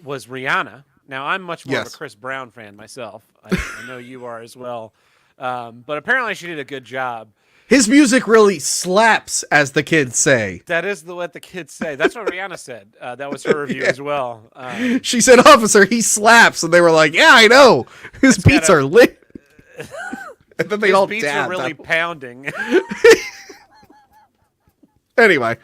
was Rihanna. Now, I'm much more of a Chris Brown fan myself. I know you are as well. But apparently she did a good job. His music really slaps, as the kids say. That is what the kids say. That's what Rihanna said. That was her review as well. She said, officer, he slaps. And they were like, yeah, I know. His beats are lit. And then they all beats are really pounding. Anyway,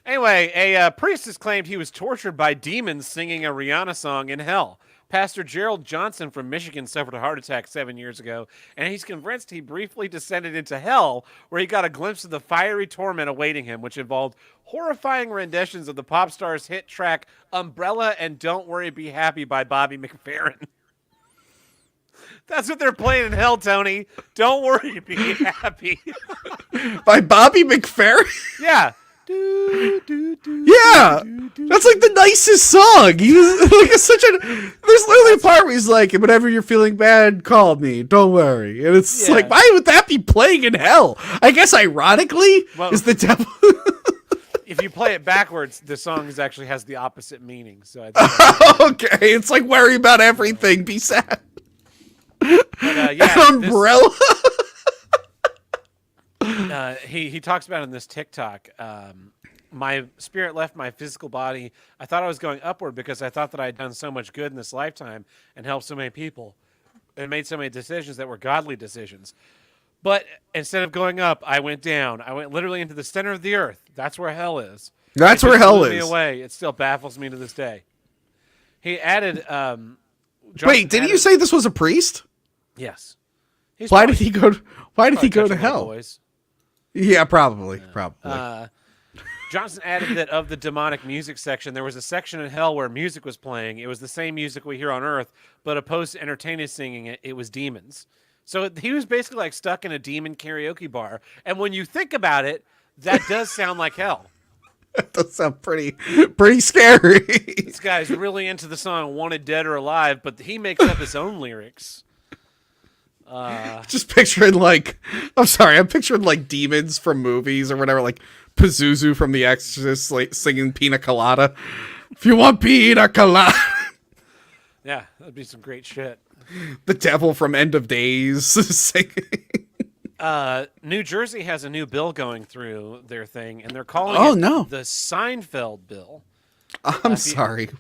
a priest has claimed he was tortured by demons singing a Rihanna song in hell. Pastor Gerald Johnson from Michigan suffered a heart attack 7 years ago, and he's convinced he briefly descended into hell, where he got a glimpse of the fiery torment awaiting him, which involved horrifying renditions of the pop star's hit track Umbrella and Don't Worry Be Happy by Bobby McFerrin. That's what they're playing in hell, Tony. Don't worry, be happy. by Bobby McFerrin? Yeah. Yeah, that's like the nicest song. He was like such a. There's literally a part where he's like, "Whenever you're feeling bad, call me. Don't worry." And it's like, why would that be playing in hell? I guess ironically, is the devil. If you play it backwards, the song actually has the opposite meaning. So okay, it's like worry about everything, be sad. But, Umbrella. He talks about in this TikTok, my spirit left my physical body. I thought I was going upward because I thought that I had done so much good in this lifetime and helped so many people and made so many decisions that were godly decisions. But instead of going up, I went down. I went literally into the center of the earth. That's where hell is. That's where hell blew me is. away. It still baffles me to this day. He added. Wait, didn't you say this was a priest? Yes. Why did he go to hell? Boys. Yeah, probably. Johnson added that of the demonic music section, there was a section in hell where music was playing. It was the same music we hear on earth, but opposed to entertainers singing it, it was demons. So he was basically like stuck in a demon karaoke bar. And when you think about it, that does sound like hell. That does sound pretty scary. This guy's really into the song Wanted Dead or Alive, but he makes up his own lyrics. Just picturing I'm picturing like demons from movies or whatever, like Pazuzu from The Exorcist, like singing Pina Colada. If you want Pina Colada. Yeah, that'd be some great shit. The devil from End of Days singing. New Jersey has a new bill going through their thing, and they're calling it the Seinfeld bill. I'm sorry.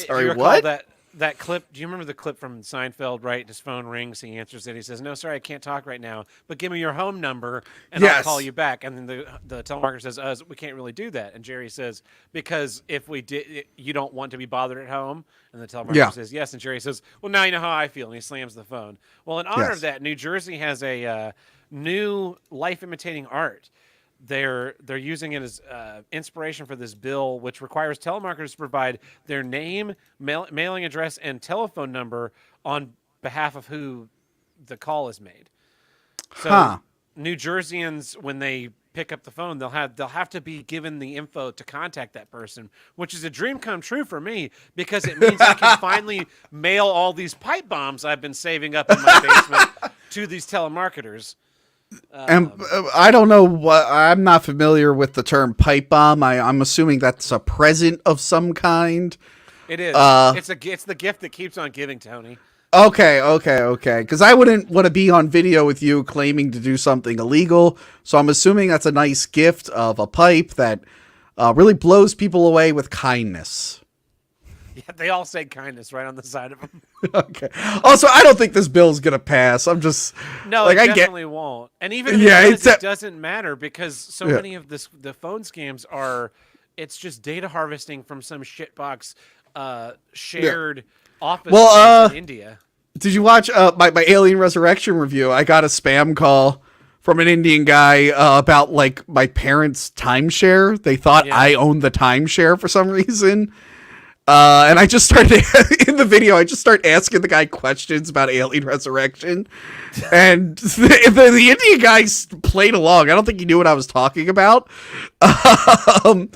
You what? That clip, do you remember the clip from Seinfeld, right? His phone rings, he answers it, he says, "No, sorry, I can't talk right now, but give me your home number, and I'll call you back." And then the telemarketer says, "We can't really do that." And Jerry says, "Because if we did, you don't want to be bothered at home?" And the telemarketer says, "Yes." And Jerry says, "Well, now you know how I feel," and he slams the phone. Well, in honor of that, New Jersey has a new life-imitating art. They're using it as inspiration for this bill, which requires telemarketers to provide their name, mailing address, and telephone number on behalf of who the call is made. So New Jerseyans, when they pick up the phone, they'll have to be given the info to contact that person, which is a dream come true for me because it means I can finally mail all these pipe bombs I've been saving up in my basement to these telemarketers. And I don't know what, I'm not familiar with the term pipe bomb. I'm assuming that's a present of some kind. It is. It's the gift that keeps on giving, Tony. Okay. Because I wouldn't want to be on video with you claiming to do something illegal. So I'm assuming that's a nice gift of a pipe that really blows people away with kindness. Yeah, they all say kindness right on the side of them. Okay. Also, I don't think this bill's gonna pass. I'm just it definitely won't. And even if it doesn't matter because so many of the phone scams it's just data harvesting from some shitbox shared office in India. Did you watch my Alien Resurrection review? I got a spam call from an Indian guy about like my parents' timeshare. They thought I owned the timeshare for some reason. And I just started in the video. I just start asking the guy questions about Alien Resurrection, and the Indian guy played along. I don't think he knew what I was talking about. And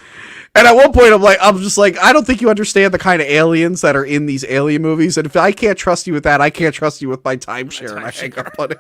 at one point, I'm just like, I don't think you understand the kind of aliens that are in these alien movies. And if I can't trust you with that, I can't trust you with my timeshare. And I hang up on it.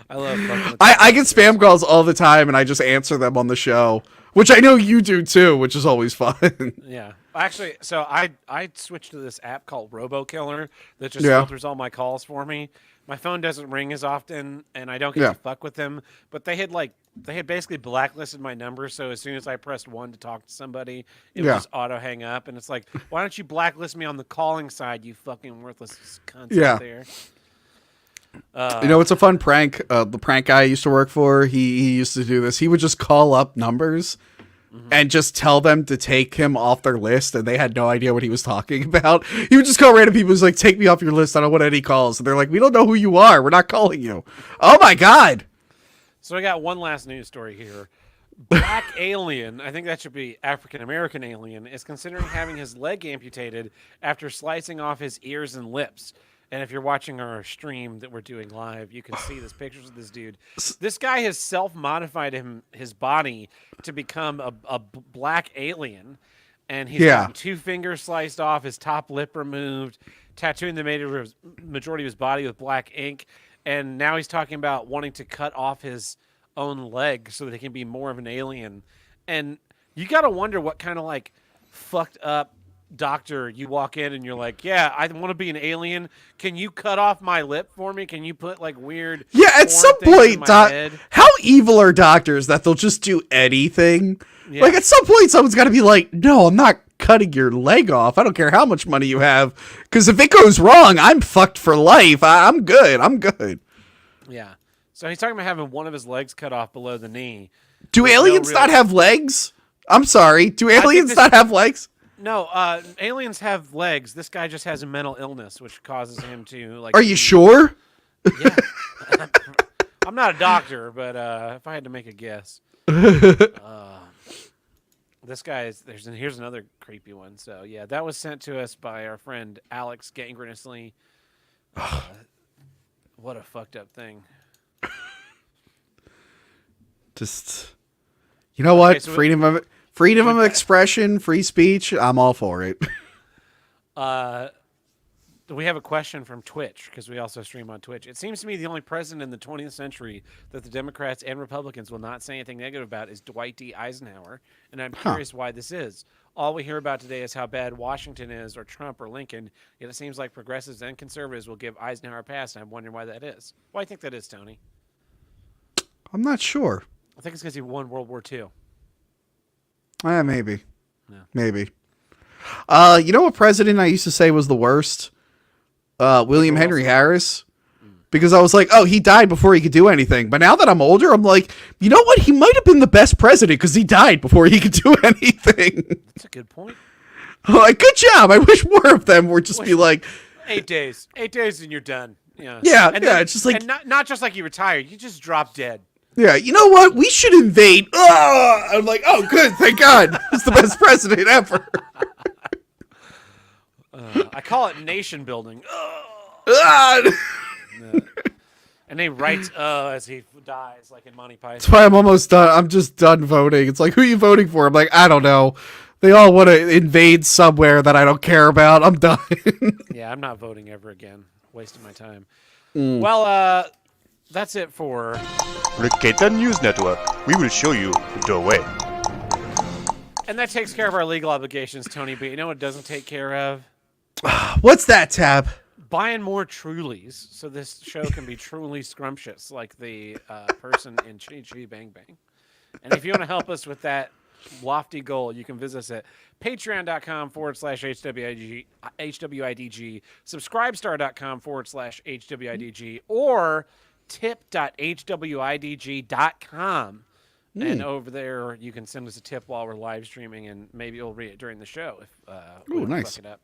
I love. I get spam calls all the time, and I just answer them on the show. Which I know you do too, which is always fun. Yeah. Actually, so I switched to this app called RoboKiller that just filters all my calls for me. My phone doesn't ring as often, and I don't get to fuck with them. But they had basically blacklisted my number, so as soon as I pressed 1 to talk to somebody, it would just auto hang up. And it's like, why don't you blacklist me on the calling side, you fucking worthless cunt out there? It's a fun prank. The prank guy I used to work for, he used to do this. He would just call up numbers and just tell them to take him off their list, and they had no idea what he was talking about. He would just call random people. He's like, "Take me off your list. I don't want any calls." And they're like, "We don't know who you are. We're not calling you." Oh my god. So I got one last news story here. Black alien, I think that should be African American alien, is considering having his leg amputated after slicing off his ears and lips. And if you're watching our stream that we're doing live, you can see this pictures of this dude. This guy has self-modified his body to become a black alien, and he's gotten 2 fingers sliced off, his top lip removed, tattooing the majority of his body with black ink, and now he's talking about wanting to cut off his own leg so that he can be more of an alien. And you got to wonder what kind of like fucked up doctor you walk in and you're like, yeah, I want to be an alien. Can you cut off my lip for me? Can you put like weird at some point how evil are doctors that they'll just do anything? Like at some point someone's got to be like, no, I'm not cutting your leg off. I don't care how much money you have, because if it goes wrong, I'm fucked for life. I'm good. Yeah. So he's talking about having one of his legs cut off below the knee. Do aliens not have legs? I'm sorry. Do aliens not have legs? No, aliens have legs. This guy just has a mental illness, which causes him to like. Are you sure? Yeah. I'm not a doctor, but if I had to make a guess, this guy is. Here's another creepy one. So yeah, that was sent to us by our friend Alex Gangrenously. What a fucked up thing. Just, you know what? Okay, so freedom of expression, free speech. I'm all for it. We have a question from Twitch, because we also stream on Twitch. It seems to me the only president in the 20th century that the Democrats and Republicans will not say anything negative about is Dwight D. Eisenhower, and I'm curious why this is. All we hear about today is how bad Washington is, or Trump, or Lincoln, yet it seems like progressives and conservatives will give Eisenhower a pass, and I'm wondering why that is. Why do you think that is, Tony? I'm not sure. I think it's because he won World War II. Maybe. Yeah. Maybe. You know what president I used to say was the worst? William Henry Harris. Because I was like, oh, he died before he could do anything. But now that I'm older, I'm like, you know what? He might have been the best president because he died before he could do anything. That's a good point. Like, good job. I wish more of them would just be like 8 days. 8 days and you're done. Yeah. It's just like, and not just like you retired. You just drop dead. Yeah, you know what? We should invade. I'm like, oh, good, thank God. He's the best president ever. I call it nation building. And he writes as he dies, like in Monty Python. That's why I'm almost done. I'm just done voting. It's like, who are you voting for? I'm like, I don't know. They all want to invade somewhere that I don't care about. I'm done. Yeah, I'm not voting ever again. Wasting my time. Well, that's it for Raketa News Network. We will show you the way. And that takes care of our legal obligations, Tony. But you know what it doesn't take care of? What's that, Tab? Buying more Trulies, so this show can be truly scrumptious, like the person in Chitty Chitty Bang Bang. And if you want to help us with that lofty goal, you can visit us at patreon.com/HWIDG, subscribestar.com/HWIDG, or tip.hwidg.com. And over there, you can send us a tip while we're live streaming, and maybe we'll read it during the show if we fuck it up.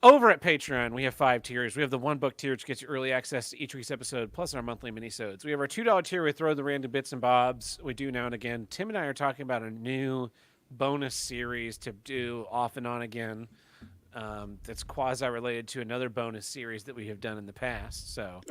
Over at Patreon, we have 5 tiers. We have the one book tier, which gets you early access to each week's episode, plus our monthly minisodes. We have our $2 tier, we throw the random bits and bobs. We do now and again. Tim and I are talking about a new bonus series to do off and on again. That's quasi-related to another bonus series that we have done in the past. So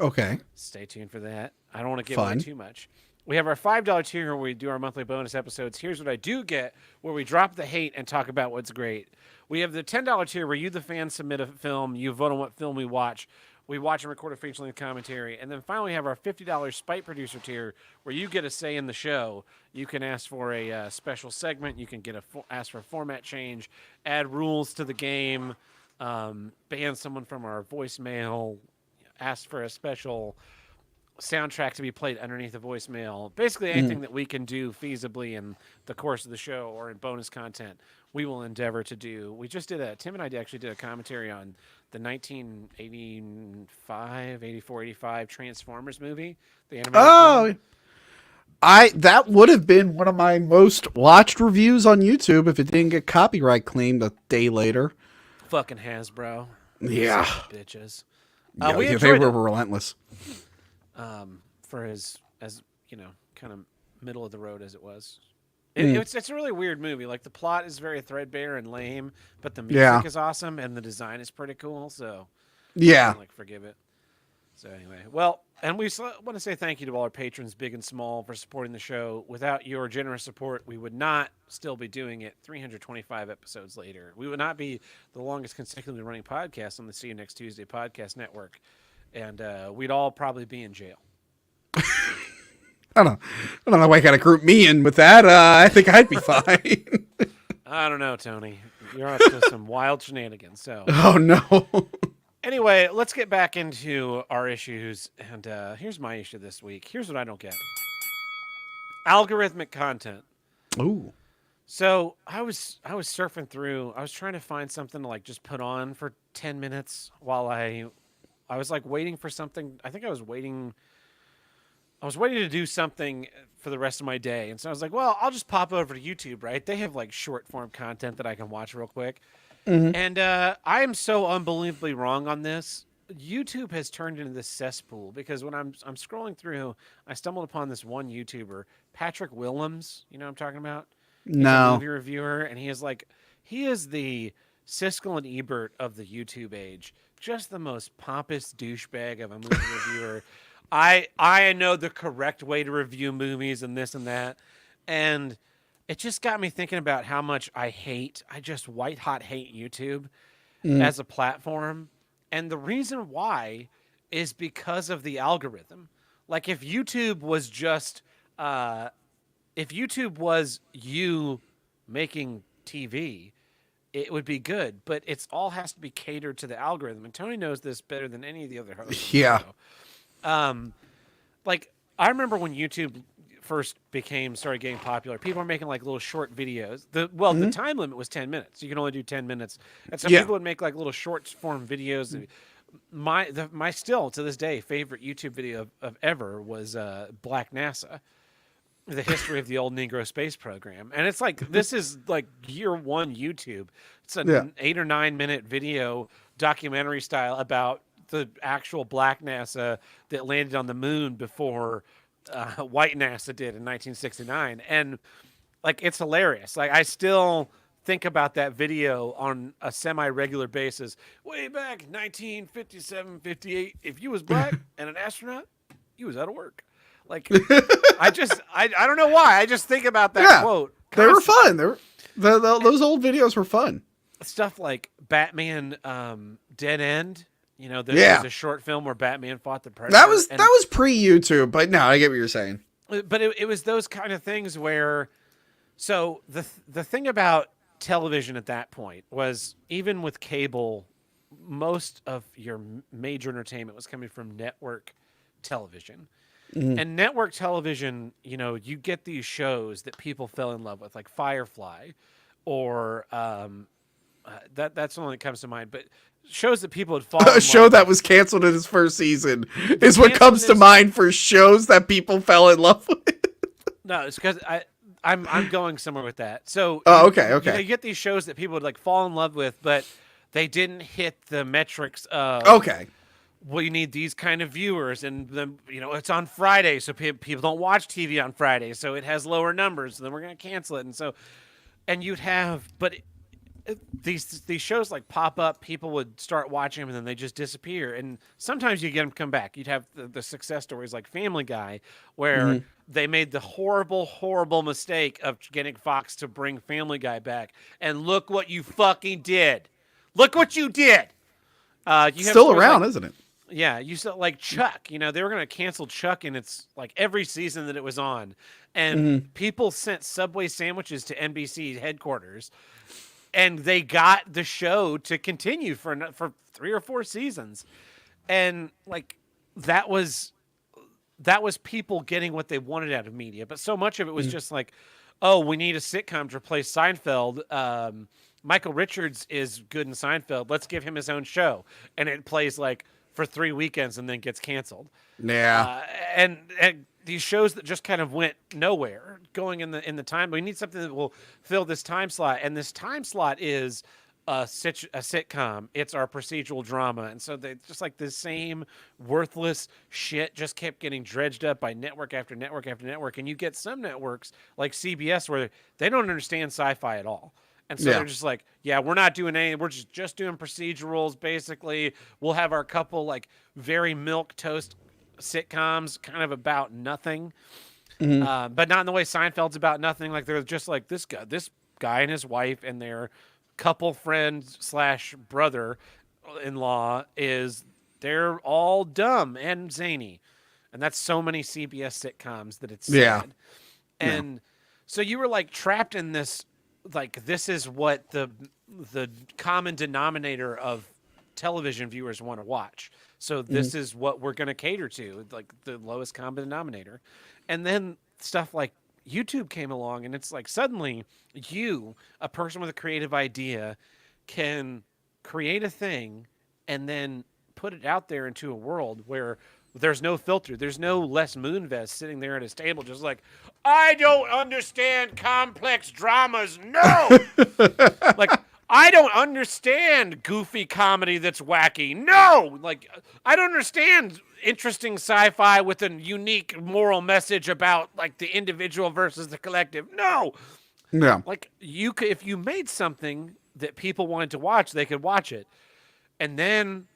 stay tuned for that. I don't want to give away too much. We have our $5 tier where we do our monthly bonus episodes. Here's what I do get, where we drop the hate and talk about what's great. We have the $10 tier where you, the fan, submit a film. You vote on what film we watch. We watch and record a feature-length commentary. And then finally we have our $50 Spite Producer tier where you get a say in the show. You can ask for a special segment. You can get ask for a format change, add rules to the game, ban someone from our voicemail, ask for a special soundtrack to be played underneath the voicemail. Basically, anything that we can do feasibly in the course of the show or in bonus content, we will endeavor to do. We just Tim and I actually did a commentary on the 1985, 84, 85 Transformers movie, the animated film. That would have been one of my most watched reviews on YouTube if it didn't get copyright claimed a day later. Fucking Hasbro. Yeah. Bitches. Yeah, we they were enjoyed relentless. for as kind of middle of the road as it was. Mm. It's a really weird movie. Like the plot is very threadbare and lame, but the music is awesome and the design is pretty cool. So yeah, I can, forgive it. So anyway, well, and we want to say thank you to all our patrons, big and small, for supporting the show. Without your generous support, we would not still be doing it 325 episodes later. We would not be the longest consecutively running podcast on the See You Next Tuesday podcast network, and we'd all probably be in jail. I don't know why you gotta group me in with that. I think I'd be fine. I don't know, Tony. You're up to some wild shenanigans. So. Oh no. Anyway, let's get back into our issues. And here's my issue this week. Here's what I don't get: algorithmic content. Ooh. So I was surfing through. I was trying to find something to just put on for 10 minutes while I was waiting for something. I think I was waiting to do something for the rest of my day. And so I was like, well, I'll just pop over to YouTube, right? They have short form content that I can watch real quick. Mm-hmm. And I am so unbelievably wrong on this. YouTube has turned into this cesspool because when I'm scrolling through, I stumbled upon this one YouTuber, Patrick Willems. You know what I'm talking about? He's a movie reviewer, and he is the Siskel and Ebert of the YouTube age. Just the most pompous douchebag of a movie reviewer. I know the correct way to review movies and this and that. And it just got me thinking about how much I just white hot hate YouTube as a platform. And the reason why is because of the algorithm. Like if YouTube was just, if YouTube was you making TV, it would be good, but it's all has to be catered to the algorithm. And Tony knows this better than any of the other hosts. Yeah. I remember when YouTube first started getting popular, people were making little short videos. The time limit was 10 minutes. You can only do 10 minutes. And so people would make little short form videos. My still to this day favorite YouTube video of ever was Black NASA, the history of the old Negro space program. And it's this is year one YouTube. It's an 8 or 9 minute video documentary style about the actual Black NASA that landed on the moon before white NASA did in 1969. And it's hilarious. I still think about that video on a semi-regular basis. Way back 1957, 58, if you was black and an astronaut, you was out of work. I don't know why. I just think about that quote constantly. They were fun. Those old videos were fun. Stuff like Batman Dead End. There's a short film where Batman fought the Predator. That was pre-YouTube, but no, I get what you're saying. But it was those kind of things where, so the thing about television at that point was, even with cable, most of your major entertainment was coming from network television. Mm-hmm. And network television, you get these shows that people fell in love with, like Firefly, or that's the one that comes to mind. But shows that people had fallen. A show that was canceled in its first season is what comes to mind for shows that people fell in love with. No, it's because I'm going somewhere with that. So okay. You get these shows that people would fall in love with, but they didn't hit the metrics of well, you need these kind of viewers, and then it's on Friday, so people don't watch TV on Friday, so it has lower numbers. So then we're going to cancel it, and you'd have, but these shows pop up, people would start watching them, and then they just disappear. And sometimes you get them come back. You'd have the success stories like Family Guy, where they made the horrible mistake of getting Fox to bring Family Guy back, and look what you fucking did. Look what you did. Still around, isn't it? Yeah, you saw Chuck. They were going to cancel Chuck, and it's every season that it was on, and people sent Subway sandwiches to NBC headquarters, and they got the show to continue for 3 or 4 seasons, and that was that was people getting what they wanted out of media. But so much of it was just like, oh, we need a sitcom to replace Seinfeld. Michael Richards is good in Seinfeld. Let's give him his own show. And it plays like for 3 weekends and then gets canceled. Yeah. And these shows that just kind of went nowhere going in the time. We need something that will fill this time slot. And this time slot is a sitcom. It's our procedural drama. And so they just like the same worthless shit just kept getting dredged up by network after network after network. And you get some networks like CBS where they don't understand sci-fi at all. And so they're just like, yeah, we're not doing anything. We're just doing procedurals. Basically, we'll have our couple like very milquetoast sitcoms kind of about nothing. But not in the way Seinfeld's about nothing. Like they're just like this guy and his wife and their couple friends / brother-in-law they're all dumb and zany. And that's so many CBS sitcoms that it's sad. And so you were like trapped in this, like this is what the common denominator of television viewers want to watch. So this is what we're going to cater to, like the lowest common denominator. And then stuff like YouTube came along, and it's like suddenly you, a person with a creative idea, can create a thing and then put it out there into a world where there's no filter. There's no Les Moonves sitting there at his table just like, I don't understand complex dramas. No! Like, I don't understand goofy comedy that's wacky. No! Like, I don't understand interesting sci-fi with a unique moral message about, like, the individual versus the collective. No! Yeah. Like, if you made something that people wanted to watch, they could watch it. And then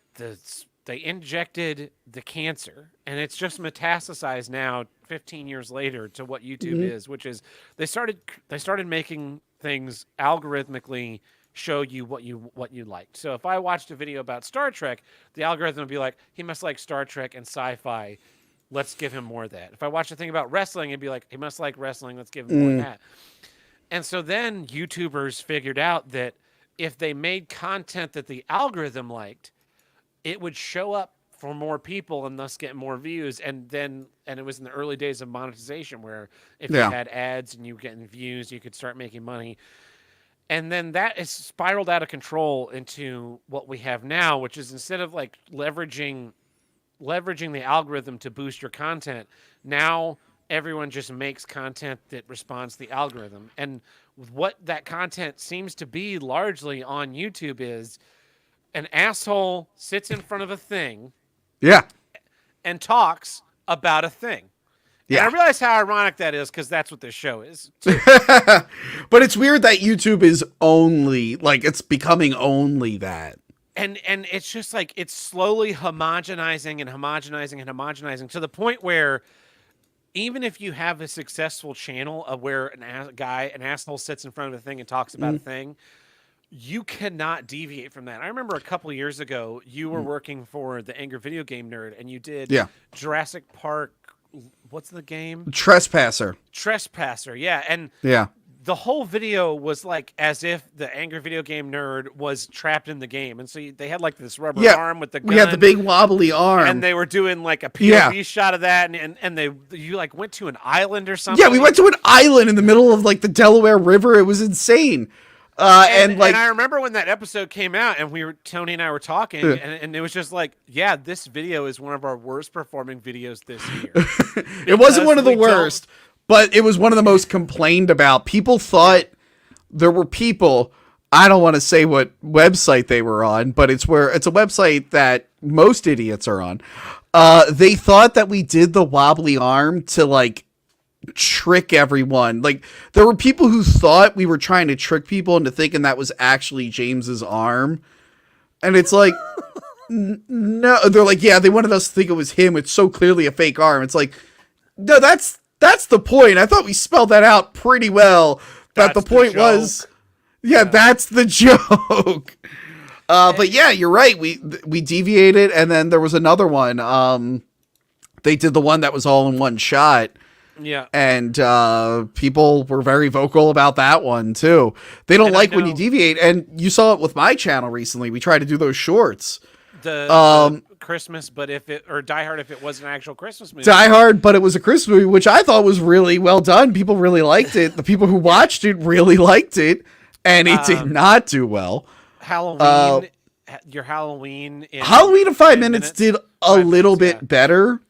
they injected the cancer, and it's just metastasized now 15 years later to what YouTube is, which is they started making things algorithmically show you what you liked. So if I watched a video about Star Trek, the algorithm would be like, he must like Star Trek and sci-fi. Let's give him more of that. If I watched a thing about wrestling, it'd be like, he must like wrestling. Let's give him more of that. And so then YouTubers figured out that if they made content that the algorithm liked, it would show up for more people and thus get more views. And it was in the early days of monetization where if you had ads and you were getting views, you could start making money. And then that is spiraled out of control into what we have now, which is instead of like leveraging the algorithm to boost your content, now everyone just makes content that responds to the algorithm. And what that content seems to be largely on YouTube is an asshole sits in front of a thing and talks about a thing. Yeah. And I realize how ironic that is because that's what this show is. But it's weird that YouTube is only, like, it's becoming only that. And it's just like, it's slowly homogenizing to the point where even if you have a successful channel of where an asshole sits in front of a thing and talks about a thing, you cannot deviate from that. I remember a couple of years ago, you were working for the Angry Video Game Nerd, and you did Jurassic Park. What's the game? Trespasser, yeah. And the whole video was like as if the Angry Video Game Nerd was trapped in the game. And so they had like this rubber arm with the gun. We had the big wobbly arm. And they were doing like a POV shot of that. And you like went to an island or something. Yeah, we went to an island in the middle of like the Delaware River. It was insane. And I remember when that episode came out and Tony and I were talking and it was just like, yeah, this video is one of our worst performing videos this year. It wasn't one of the worst, but it was one of the most complained about. People thought there were people, I don't want to say what website they were on, but it's a website that most idiots are on. They thought that we did the wobbly arm to like trick everyone. Like there were people who thought we were trying to trick people into thinking that was actually James's arm, and it's like no, they're like, yeah, they wanted us to think it was him. It's so clearly a fake arm. It's like, no, that's the point. I thought we spelled that out pretty well. That the point was, that's the joke. But yeah, you're right. We deviated, and then there was another one. They did the one that was all in one shot. Yeah. And people were very vocal about that one, too. They don't like when you deviate. And you saw it with my channel recently. We tried to do those shorts. The wasn't Christmas, but Die Hard if it was an actual Christmas movie. Die Hard, but it was a Christmas movie, which I thought was really well done. People really liked it. The people who watched it really liked it, and it did not do well. Halloween, your Halloween in 5 minutes did a little bit better.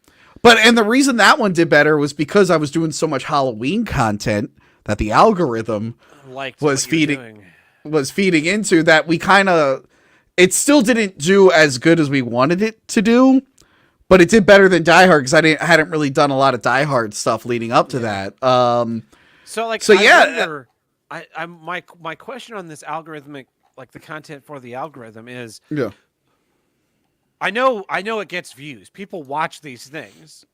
And the reason that one did better was because I was doing so much Halloween content that the algorithm was feeding into that. We kind of, it still didn't do as good as we wanted it to do, but it did better than Die Hard because I hadn't really done a lot of Die Hard stuff leading up to that. My question on this algorithmic, like the content for the algorithm is, I know it gets views. People watch these things.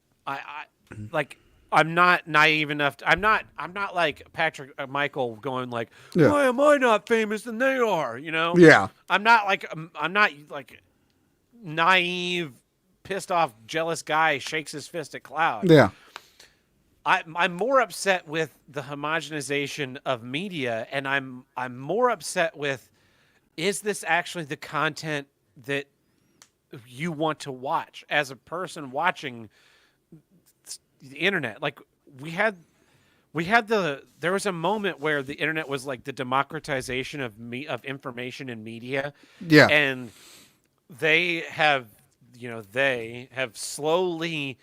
I'm not naive enough. I'm not like Patrick Michael going like, why am I not famous and they are? You know? Yeah. I'm not like naive, pissed off, jealous guy shakes his fist at cloud. Yeah. I'm more upset with the homogenization of media, and I'm more upset with, is this actually the content that you want to watch as a person watching the internet? Like there was a moment where the internet was like the democratization of information and media. Yeah. And they have slowly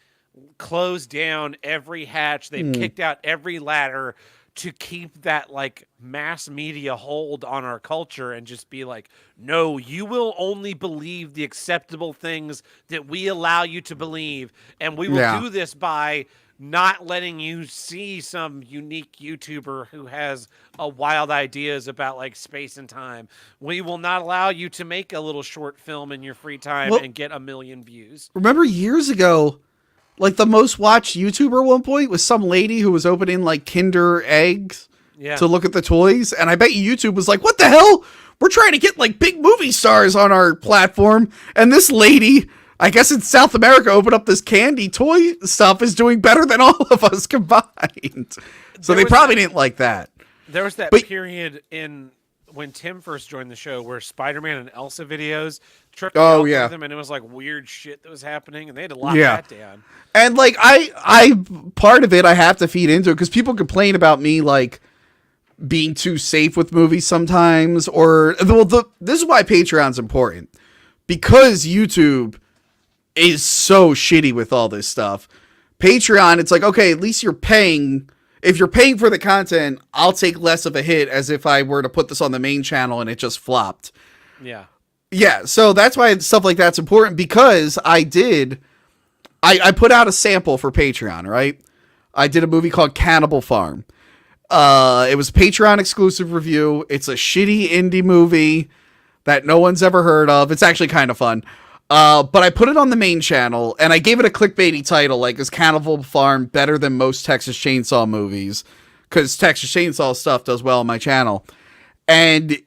closed down every hatch. They've kicked out every ladder to keep that like mass media hold on our culture and just be like, no, you will only believe the acceptable things that we allow you to believe. And we will do this by not letting you see some unique YouTuber who has wild ideas about like space and time. We will not allow you to make a little short film in your free time and get 1 million views. Remember years ago, like the most watched YouTuber at one point was some lady who was opening like Kinder eggs to look at the toys. And I bet you YouTube was like, what the hell? We're trying to get like big movie stars on our platform. And this lady, I guess in South America, opened up this candy toy stuff is doing better than all of us combined. So they probably didn't like that. There was that period when Tim first joined the show where Spider-Man and Elsa videos tripped them, and it was like weird shit that was happening, and they had to lock that down. And like I part of it I have to feed into it because people complain about me like being too safe with movies sometimes, or this is why Patreon's important, because YouTube is so shitty with all this stuff. Patreon, it's like, okay, at least you're paying. If you're paying for the content, I'll take less of a hit as if I were to put this on the main channel and it just flopped. Yeah. Yeah, so that's why stuff like that's important, because I put out a sample for Patreon, right? I did a movie called Cannibal Farm. It was a Patreon exclusive review. It's a shitty indie movie that no one's ever heard of. It's actually kind of fun. But I put it on the main channel, and I gave it a clickbaity title, like, is Cannibal Farm better than most Texas Chainsaw movies? Because Texas Chainsaw stuff does well on my channel. And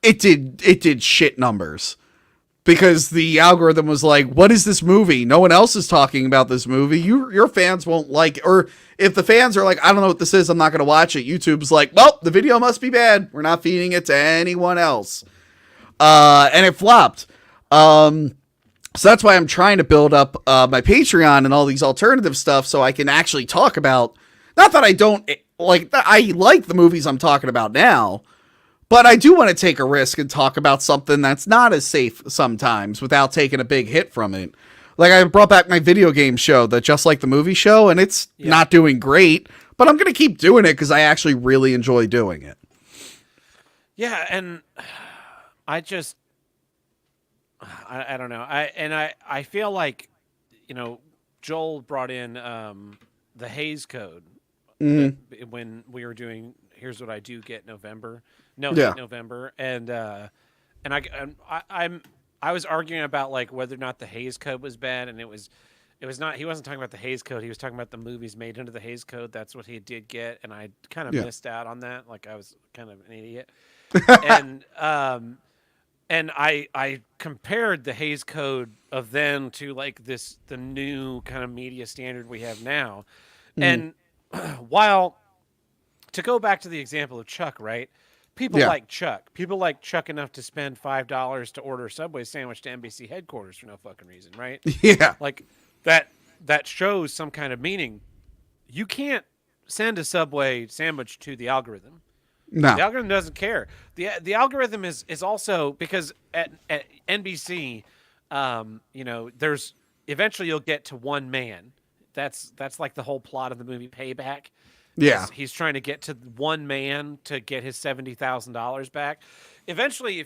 it did shit numbers. Because the algorithm was like, what is this movie? No one else is talking about this movie. Your fans won't like it. Or if the fans are like, I don't know what this is, I'm not going to watch it. YouTube's like, well, the video must be bad. We're not feeding it to anyone else. And it flopped. So that's why I'm trying to build up my Patreon and all these alternative stuff so I can actually talk about, not that I don't like, I like the movies I'm talking about now, but I do want to take a risk and talk about something that's not as safe sometimes without taking a big hit from it. Like I brought back my video game show, the Just Like the Movie show, and it's not doing great, but I'm going to keep doing it because I actually really enjoy doing it. Yeah, and I don't know. I feel like, Joel brought in the Hays Code when we were doing Here's What I Do Get November. Hate November, and I was arguing about like whether or not the Hays Code was bad, and it was not. He wasn't talking about the Hays Code. He was talking about the movies made under the Hays Code. That's what he did get, and I kind of missed out on that. Like I was kind of an idiot, and I compared the Hays Code of then to like the new kind of media standard we have now. And while to go back to the example of Chuck, right? People Yeah. like Chuck. People like Chuck enough to spend $5 to order a Subway sandwich to NBC headquarters for no fucking reason, right? Yeah. Like that shows some kind of meaning. You can't send a Subway sandwich to the algorithm. No. The algorithm doesn't care. The algorithm is also because at NBC, there's eventually you'll get to one man. That's like the whole plot of the movie Payback. Yeah. He's trying to get to one man to get his $70,000 back. Eventually,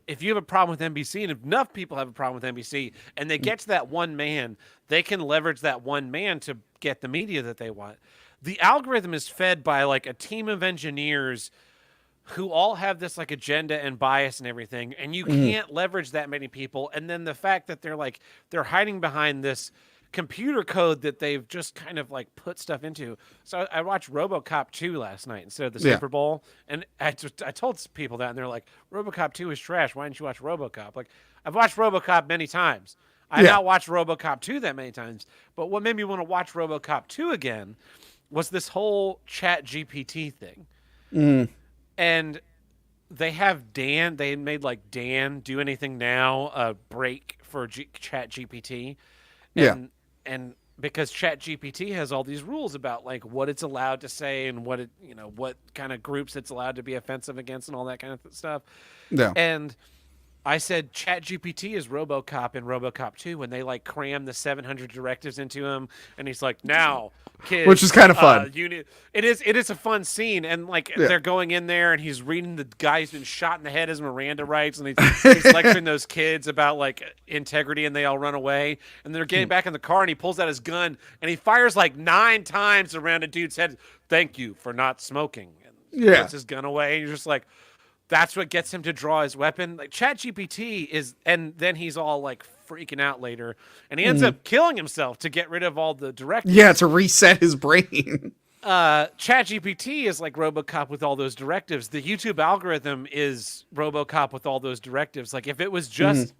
if you have a problem with NBC, and if enough people have a problem with NBC, and they get to that one man, they can leverage that one man to get the media that they want. The algorithm is fed by like a team of engineers who all have this like agenda and bias and everything, and you can't leverage that many people. And then the fact that they're hiding behind this computer code that they've just kind of like put stuff into. So I watched RoboCop 2 last night instead of the Super Bowl, and I told people that, and they're like, RoboCop 2 is trash. Why didn't you watch RoboCop? Like, I've watched RoboCop many times. I've not watched RoboCop 2 that many times. But what made me want to watch RoboCop 2 again was this whole Chat GPT thing. And they have Dan. They made like Dan Do Anything Now a break for Chat GPT. And because Chat GPT has all these rules about like what it's allowed to say and what what kind of groups it's allowed to be offensive against and all that kind of stuff. Yeah. And I said ChatGPT is RoboCop in RoboCop 2 when they like cram the 700 directives into him, and he's like, "Now, kids," which is kind of fun. It is a fun scene, and like they're going in there, and he's reading the guy who's been shot in the head as Miranda rights, and he's lecturing those kids about like integrity, and they all run away, and they're getting back in the car, and he pulls out his gun, and he fires like 9 times around a dude's head. Thank you for not smoking. And puts his gun away, and you're just like. That's what gets him to draw his weapon. Like ChatGPT is, and then he's all like freaking out later, and he ends up killing himself to get rid of all the directives. Yeah, to reset his brain. ChatGPT is like RoboCop with all those directives. The YouTube algorithm is RoboCop with all those directives. Like if it was just,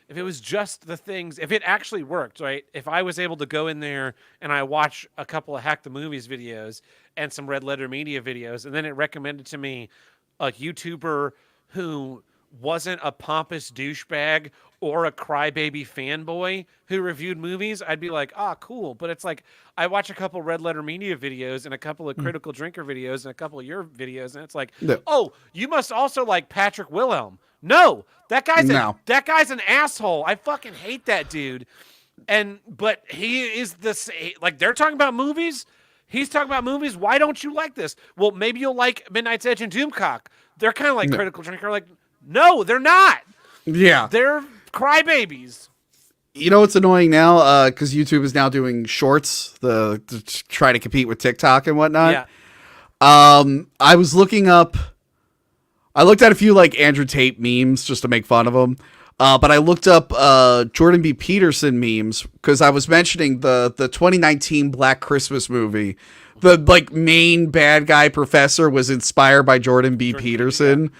the things, if it actually worked, right? If I was able to go in there and I watch a couple of Hack the Movies videos and some Red Letter Media videos, and then it recommended to me a YouTuber who wasn't a pompous douchebag or a crybaby fanboy who reviewed movies, I'd be like, cool. But it's like, I watch a couple Red Letter Media videos and a couple of Critical Drinker videos and a couple of your videos, and it's like, oh, you must also like Patrick Wilhelm. No, that guy's an asshole. I fucking hate that dude. But he is like, they're talking about movies. He's talking about movies. Why don't you like this? Well, maybe you'll like Midnight's Edge and Doomcock. They're kind of like Critical Drinker. Like, no, they're not. Yeah. They're crybabies. You know what's annoying now? Because YouTube is now doing shorts to try to compete with TikTok and whatnot. Yeah. I looked at a few like Andrew Tate memes just to make fun of them. But I looked up Jordan B. Peterson memes because I was mentioning the 2019 Black Christmas movie. The like main bad guy professor was inspired by Jordan B. Peterson.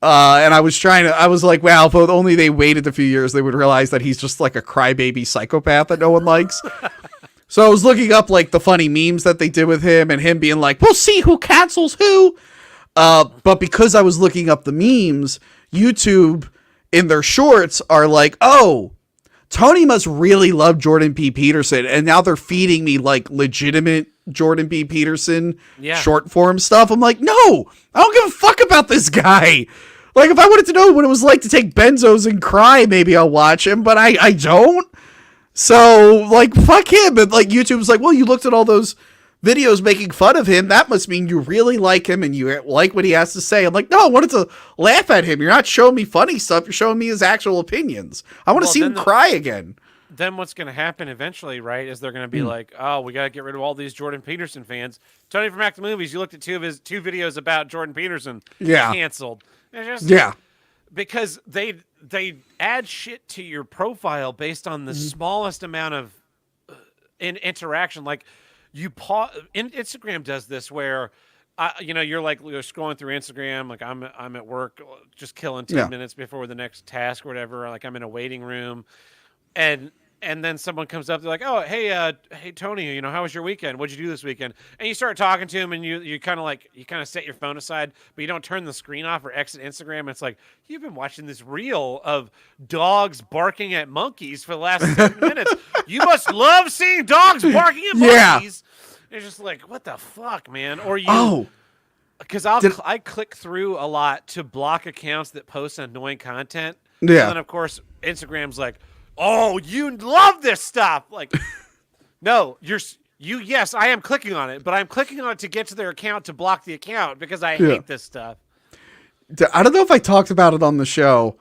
And I was like, wow, if only they waited a few years, they would realize that he's just like a crybaby psychopath that no one likes. So I was looking up like the funny memes that they did with him and him being like, we'll see who cancels who. But because I was looking up the memes, YouTube in their shorts are like, oh, Tony must really love Jordan B. Peterson, and now they're feeding me like legitimate Jordan B. Peterson short form stuff. I'm like, no, I don't give a fuck about this guy. Like, if I wanted to know what it was like to take benzos and cry, maybe I'll watch him, but I don't. So, like, fuck him. And like, YouTube's like, well, you looked at all those videos making fun of him. That must mean you really like him and you like what he has to say. I'm like, no, I wanted to laugh at him. You're not showing me funny stuff. You're showing me his actual opinions. I want to see him cry again. Then what's going to happen eventually, right, is they're going to be like, oh, we got to get rid of all these Jordan Peterson fans. Tony from Hack the Movies, you looked at two of his 2 videos about Jordan Peterson. Yeah. Canceled. Because they add shit to your profile based on the smallest amount of interaction. Like, Instagram does this where, you're scrolling through Instagram, like I'm at work, just killing 10 minutes before the next task or whatever. Like I'm in a waiting room, and and then someone comes up, they're like, "Oh, hey, Tony, how was your weekend? What'd you do this weekend?" And you start talking to him, and you kind of set your phone aside, but you don't turn the screen off or exit Instagram. And it's like you've been watching this reel of dogs barking at monkeys for the last 7 minutes. You must love seeing dogs barking at monkeys. It's just like, what the fuck, man? Or you, because I click through a lot to block accounts that post annoying content. Yeah. And then of course Instagram's like, oh, you love this stuff. Like, no, yes, I am clicking on it, but I'm clicking on it to get to their account to block the account because I hate this stuff. I don't know if I talked about it on the show,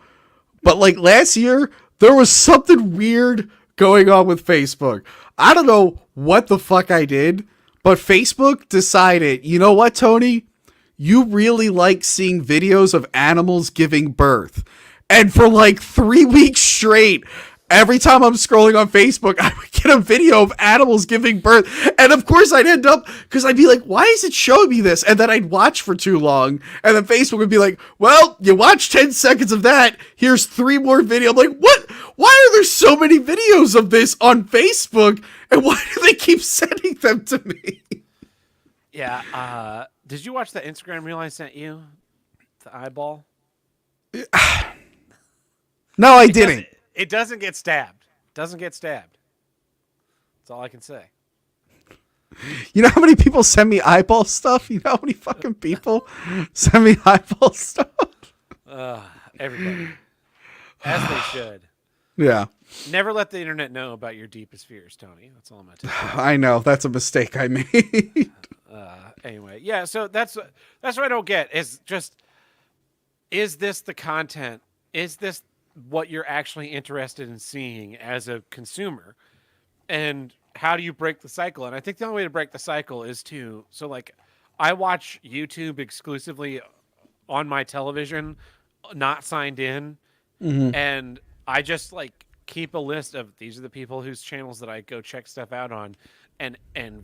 but like last year, there was something weird going on with Facebook. I don't know what the fuck I did, but Facebook decided, you know what, Tony? You really like seeing videos of animals giving birth. And for like 3 weeks straight, every time I'm scrolling on Facebook, I would get a video of animals giving birth. And of course I'd end up, because I'd be like, why is it showing me this? And then I'd watch for too long. And then Facebook would be like, well, you watched 10 seconds of that. Here's 3 more videos. I'm like, what? Why are there so many videos of this on Facebook? And why do they keep sending them to me? Yeah. Did you watch the Instagram reel I sent you? The eyeball? No, I didn't. It doesn't get stabbed. Doesn't get stabbed. That's all I can say. You know how many people send me eyeball stuff? You know how many fucking people send me eyeball stuff? Everybody. As they should. Yeah. Never let the internet know about your deepest fears, Tony. That's all I'm going to tell you. I know. That's a mistake I made. Anyway, yeah, so that's what I don't get is this the content? Is this what you're actually interested in seeing as a consumer? And how do you break the cycle? And I think the only way to break the cycle is I watch YouTube exclusively on my television, not signed in, and I just keep a list of these are the people whose channels that I go check stuff out on, and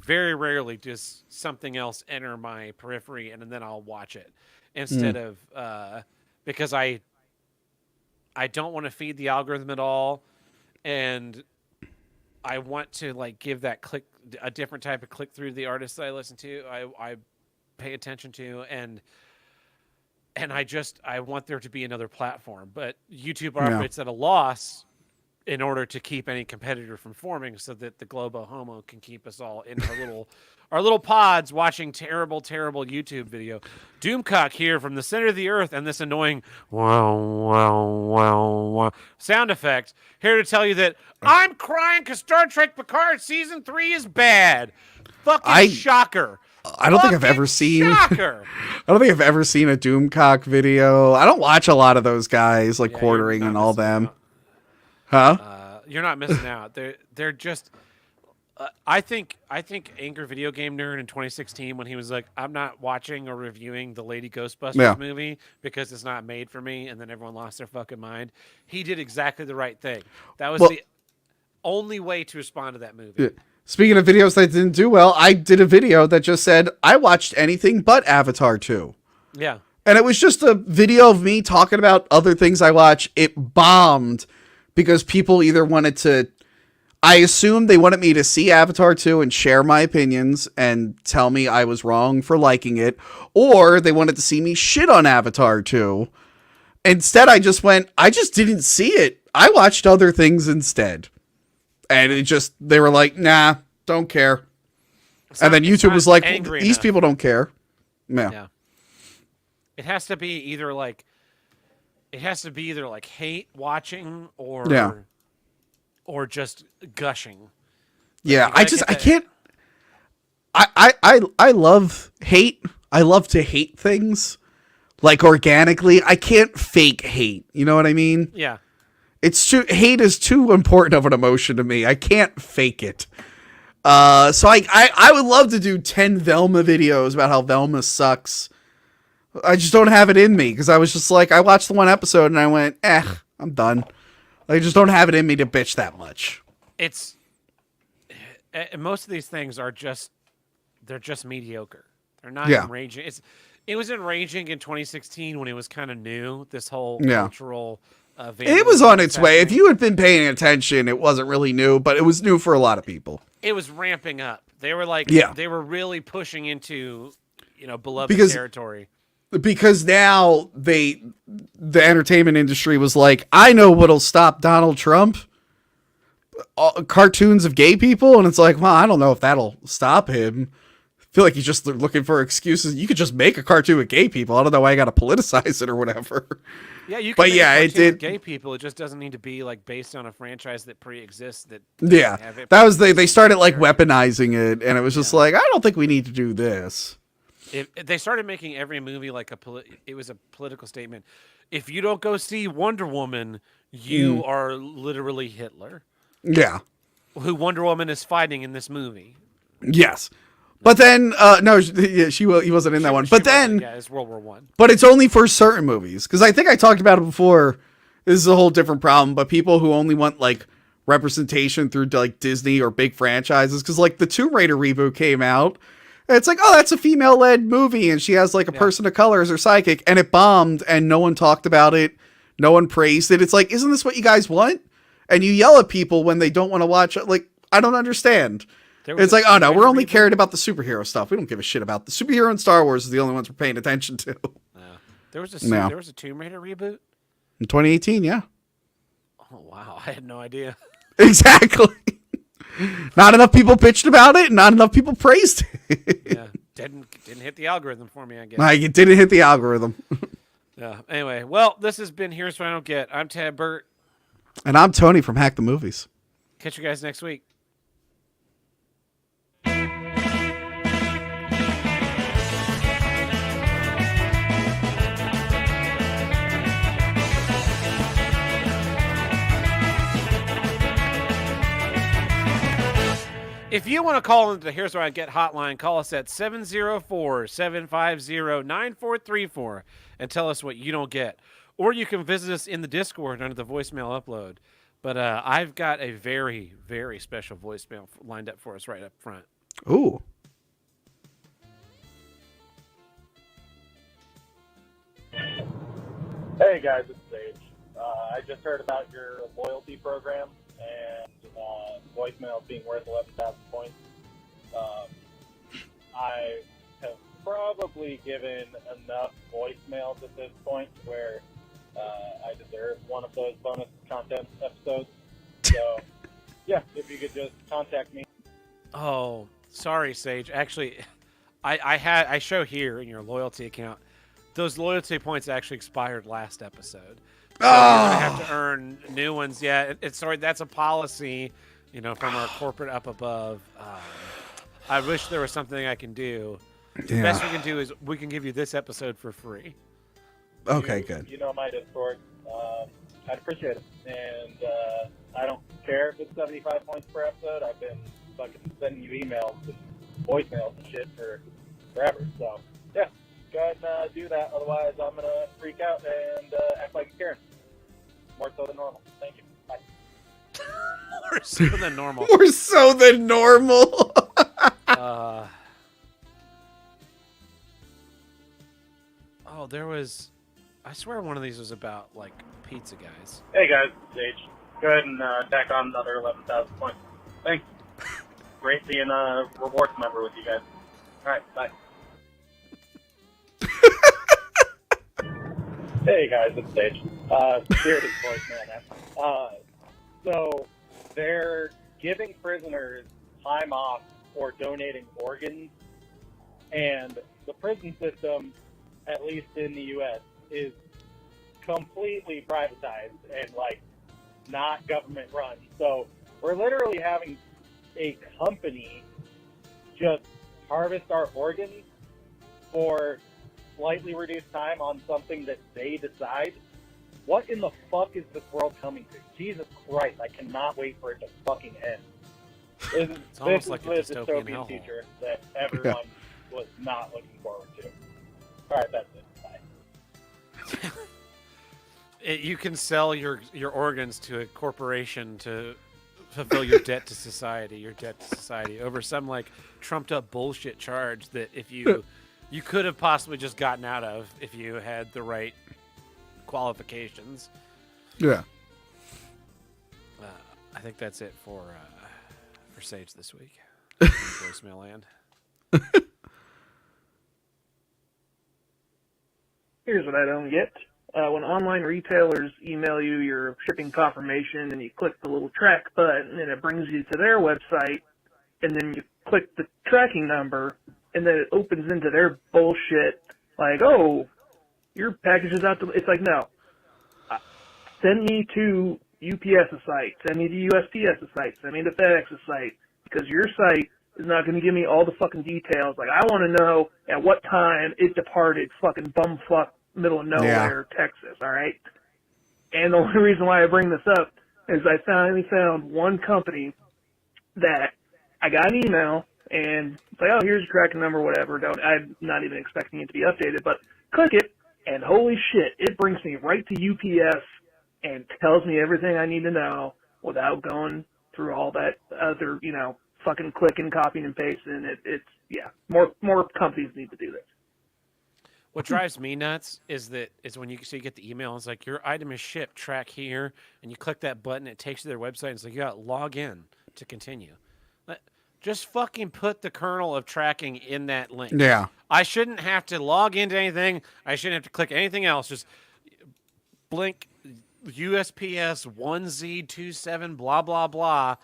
very rarely does something else enter my periphery, and then I'll watch it instead of because I don't want to feed the algorithm at all, and I want to give that a different type of click through to the artists that I listen to, I pay attention to, and I want there to be another platform, but YouTube operates at a loss in order to keep any competitor from forming, so that the Globo Homo can keep us all in our little pods watching terrible YouTube video. Doomcock here from the center of the earth, and this annoying wow sound effect here to tell you that I'm crying because Star Trek Picard season 3 is bad. Fucking shocker. I don't think I've ever seen. Shocker. I don't think I've ever seen a Doomcock video. I don't watch a lot of those guys Quartering and all them. Huh? You're not missing out. They're just. I think Angry Video Game Nerd in 2016, when he was like, I'm not watching or reviewing the Lady Ghostbusters movie because it's not made for me, and then everyone lost their fucking mind. He did exactly the right thing. That was the only way to respond to that movie. Yeah. Speaking of videos that didn't do well, I did a video that just said, I watched anything but Avatar 2. Yeah. And it was just a video of me talking about other things I watch. It bombed because people either wanted to, I assume they wanted me to see Avatar 2 and share my opinions and tell me I was wrong for liking it, or they wanted to see me shit on Avatar 2. Instead, I just didn't see it. I watched other things instead. And they were like, nah, don't care. And then YouTube was like, these people don't care. Yeah. It has to be either hate watching or just gushing. Yeah, I can't. I love hate. I love to hate things organically. I can't fake hate. You know what I mean? Yeah. Hate is too important of an emotion to me. I can't fake it. So I would love to do 10 Velma videos about how Velma sucks. I just don't have it in me, because I was just I watched the one episode and I went, I'm done. I just don't have it in me to bitch that much. Most of these things are they're just mediocre. They're not enraging. It was enraging in 2016 when it was kind of new, this whole cultural It was on its way. If you had been paying attention, it wasn't really new, but it was new for a lot of people. It was ramping up. They were they were really pushing into, beloved territory. Because now the entertainment industry was like, I know what'll stop Donald Trump. Cartoons of gay people. And it's like, well, I don't know if that'll stop him. I feel like he's just looking for excuses. You could just make a cartoon with gay people. I don't know why I got to politicize it or whatever. Yeah, you can make a cartoon with gay people. It just doesn't need to be based on a franchise that pre-exists. That was they started weaponizing it, and it was just I don't think we need to do this. If they started making every movie it was a political statement. If you don't go see Wonder Woman, you are literally Hitler. Yeah. Who Wonder Woman is fighting in this movie. Yes. But then, no, he wasn't in that one. But then, it's World War I. But it's only for certain movies. Because I think I talked about it before. This is a whole different problem. But people who only want, representation through, Disney or big franchises. Because, the Tomb Raider reboot came out. And it's that's a female-led movie. And she has, a person of color as her psychic. And it bombed. And no one talked about it. No one praised it. It's isn't this what you guys want? And you yell at people when they don't want to watch it. I don't understand. It's oh no, we're only caring about the superhero stuff. We don't give a shit about the superhero and Star Wars is the only ones we're paying attention to. There was a Tomb Raider reboot in 2018. Yeah. Oh wow, I had no idea. Exactly. Not enough people bitched about it. Not enough people praised it. Yeah, didn't hit the algorithm for me. I guess. It didn't hit the algorithm. Yeah. Anyway, well, this has been Here's What I Don't Get. I'm Ted Burt, and I'm Tony from Hack the Movies. Catch you guys next week. If you want to call into the Here's Where I Get hotline, call us at 704-750-9434 and tell us what you don't get. Or you can visit us in the Discord under the voicemail upload. But I've got a very, very special voicemail lined up for us right up front. Ooh. Hey guys, it's Sage. I just heard about your loyalty program and voicemail being worth 11,000 points. I have probably given enough voicemails at this point where I deserve one of those bonus content episodes. So, yeah, if you could just contact me. Oh, sorry, Sage. Actually, I show here in your loyalty account. Those loyalty points actually expired last episode. So you're gonna have to earn new ones. Yeah, that's a policy, from our corporate up above. I wish there was something I can do. The best we can do is we can give you this episode for free. Okay, good. You know my Discord. I'd appreciate it. And I don't care if it's 75 points per episode. I've been fucking sending you emails and voicemails and shit for forever. So, yeah, go ahead and do that. Otherwise, I'm going to freak out and act like a Karen. More so than normal. Thank you. Bye. More so than normal. More so than normal. There was... I swear one of these was about, pizza guys. Hey, guys. Sage. Go ahead and tack on another 11,000 points. Thanks. Great being a rewards member with you guys. All right, bye. Hey, guys. It's Sage. Serious voicemail now. So, they're giving prisoners time off for donating organs, and the prison system, at least in the U.S., is completely privatized and, not government run. So we're literally having a company just harvest our organs for slightly reduced time on something that they decide. What in the fuck is this world coming to? Jesus Christ, I cannot wait for it to fucking end. This is like a the dystopian dystopian hellhole. future that everyone was not looking forward to. All right, that's it. Bye. You can sell your organs to a corporation to fulfill your debt to society, over some trumped up bullshit charge that if you could have possibly just gotten out of if you had the right qualifications. Yeah. I think that's it for Sage this week. Voicemail land. Here's what I don't get. When online retailers email you your shipping confirmation and you click the little track button and it brings you to their website, and then you click the tracking number and then it opens into their bullshit like, oh, your package is out to... It's like, no. Send me to UPS's site. Send me to USPS's site. Send me to FedEx's site. Because your site is not going to give me all the fucking details. Like, I want to know at what time it departed fucking bumfuck middle of nowhere, Texas, all right? And the only reason why I bring this up is I finally found one company that I got an email and it's like, oh, here's your tracking number, whatever. I'm not even expecting it to be updated, but click it, and holy shit, it brings me right to UPS and tells me everything I need to know without going through all that other, fucking clicking, copying, and pasting. More companies need to do this. What drives me nuts is when you get the email, it's like, your item is shipped, track here, and you click that button, it takes you to their website, and it's like, you got to log in to continue. Just fucking put the kernel of tracking in that link. Yeah. I shouldn't have to log into anything. I shouldn't have to click anything else. Just blink USPS 1Z27 blah, blah, blah.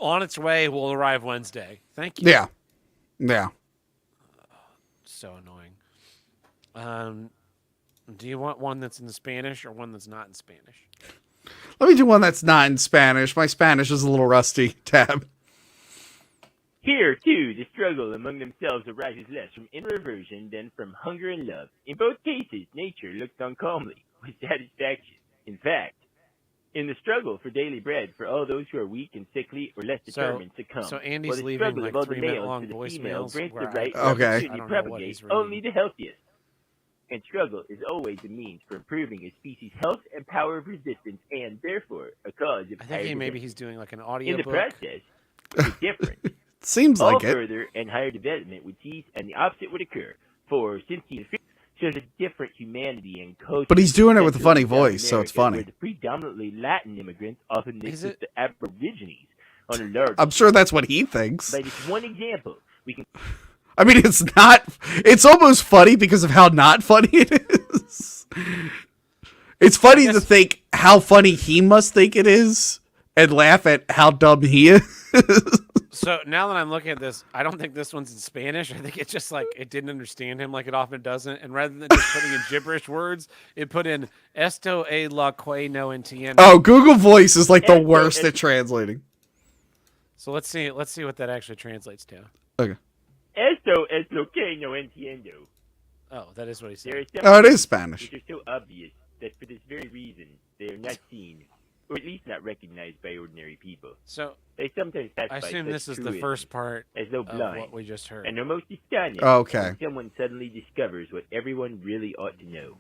On its way, will arrive Wednesday. Thank you. Yeah. Yeah. So annoying. Do you want one that's in Spanish or one that's not in Spanish? Let me do one that's not in Spanish. My Spanish is a little rusty. Tab. Here, too, the struggle among themselves arises less from inner aversion than from hunger and love. In both cases, nature looks on calmly, with satisfaction. In fact, in the struggle for daily bread for all those who are weak and sickly or less determined succumb. So Andy's leaving like 3-minute-long voicemails. Grants the Where right Okay. to propagate only the healthiest. And struggle is always a means for improving a species' health and power of resistance, and therefore a cause of I think maybe he's doing like an audio in the book. process, it's different. Seems All like it. further and higher development would cease, and the opposite would occur. For since he shows a different humanity and culture, But he's doing it with a funny voice, so it's funny. Where the predominantly Latin immigrants often mix with the Aborigines on a large. I'm sure that's what he thinks. But it's one example. We can. I mean, it's not. It's almost funny because of how not funny it is. It's funny to think how funny he must think it is, and laugh at how dumb he is. So now that I'm looking at this, I don't think this one's in Spanish. I think it's just like it didn't understand him like it often doesn't. And rather than just putting in gibberish words, it put in esto es lo que no entiendo. Oh, Google Voice is like the worst at translating. So let's see what that actually translates to. Okay. Esto es lo que no entiendo. Oh, that is what he said. There are some Oh, it is Spanish. which are so obvious that for this very reason they are not seen, or at least not recognized by ordinary people. So They sometimes I classify assume such this is the truisms first part as though of blind, what we just heard. and are most astonished Okay. when someone suddenly discovers what everyone really ought to know.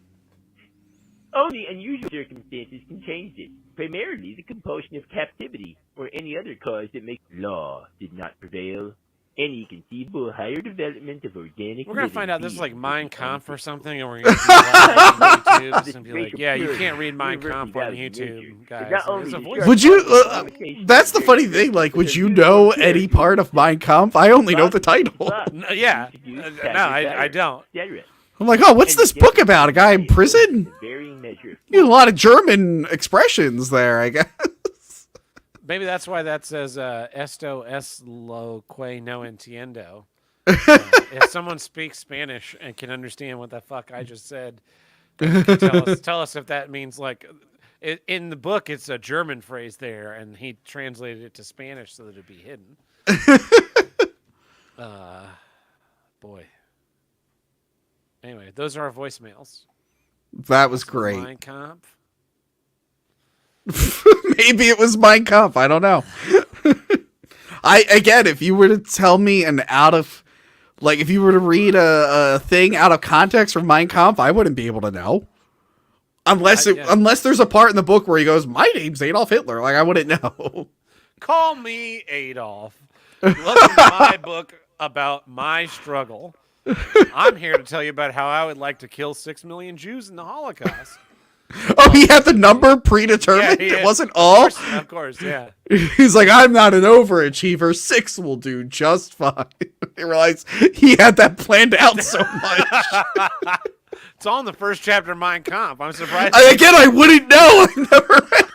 Only unusual circumstances can change this, primarily the compulsion of captivity, or any other cause that makes law did not prevail. Any conceivable higher development of organic We're gonna find out this is like living Mein beings Kampf or is something, and we're gonna be live on YouTube. It's gonna be like, yeah, you can't read Mein Kampf on YouTube, guys. It's a voice. Would you? That's the funny thing. Like, would you know any part of Mein Kampf? I only know the title. No, yeah, no, I don't. etc. I'm like, oh, what's this book about? A guy in prison? Varying measure of You know, a lot of German expressions there, I guess. Maybe that's why that says esto es lo que no entiendo. If someone speaks Spanish and can understand what the fuck I just said, tell us if that means like in the book it's a German phrase there, and he translated it to Spanish so that it'd be hidden. Boy. Anyway, those are our voicemails. That was great. Mein Kampf. Maybe it was Mein Kampf. I don't know. Again, if you were to tell me if you were to read a thing out of context from Mein Kampf, I wouldn't be able to know. Unless there's a part in the book where he goes, "My name's Adolf Hitler." Like, I wouldn't know. Call me Adolf. Look at my book about my struggle. I'm here to tell you about how I would like to kill 6 million Jews in the Holocaust. Oh, he had the number predetermined? Yeah, It wasn't all? Of course, yeah. He's like, I'm not an overachiever. 6 will do just fine. He realized he had that planned out so much. It's all in the first chapter of Mein Kampf. I'm surprised. I wouldn't know. I never read.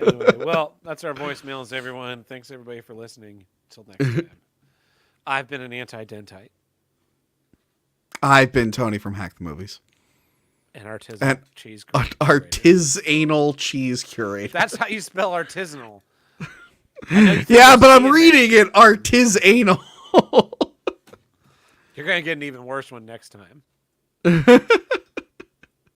Anyway, well, that's our voicemails, everyone. Thanks, everybody, for listening. Until next time. I've been an anti-dentite. I've been Tony from Hack the Movies. And artisanal cheese curator. Artisanal cheese curator. That's how you spell artisanal. Yeah, but I'm reading it artisanal. You're going to get an even worse one next time.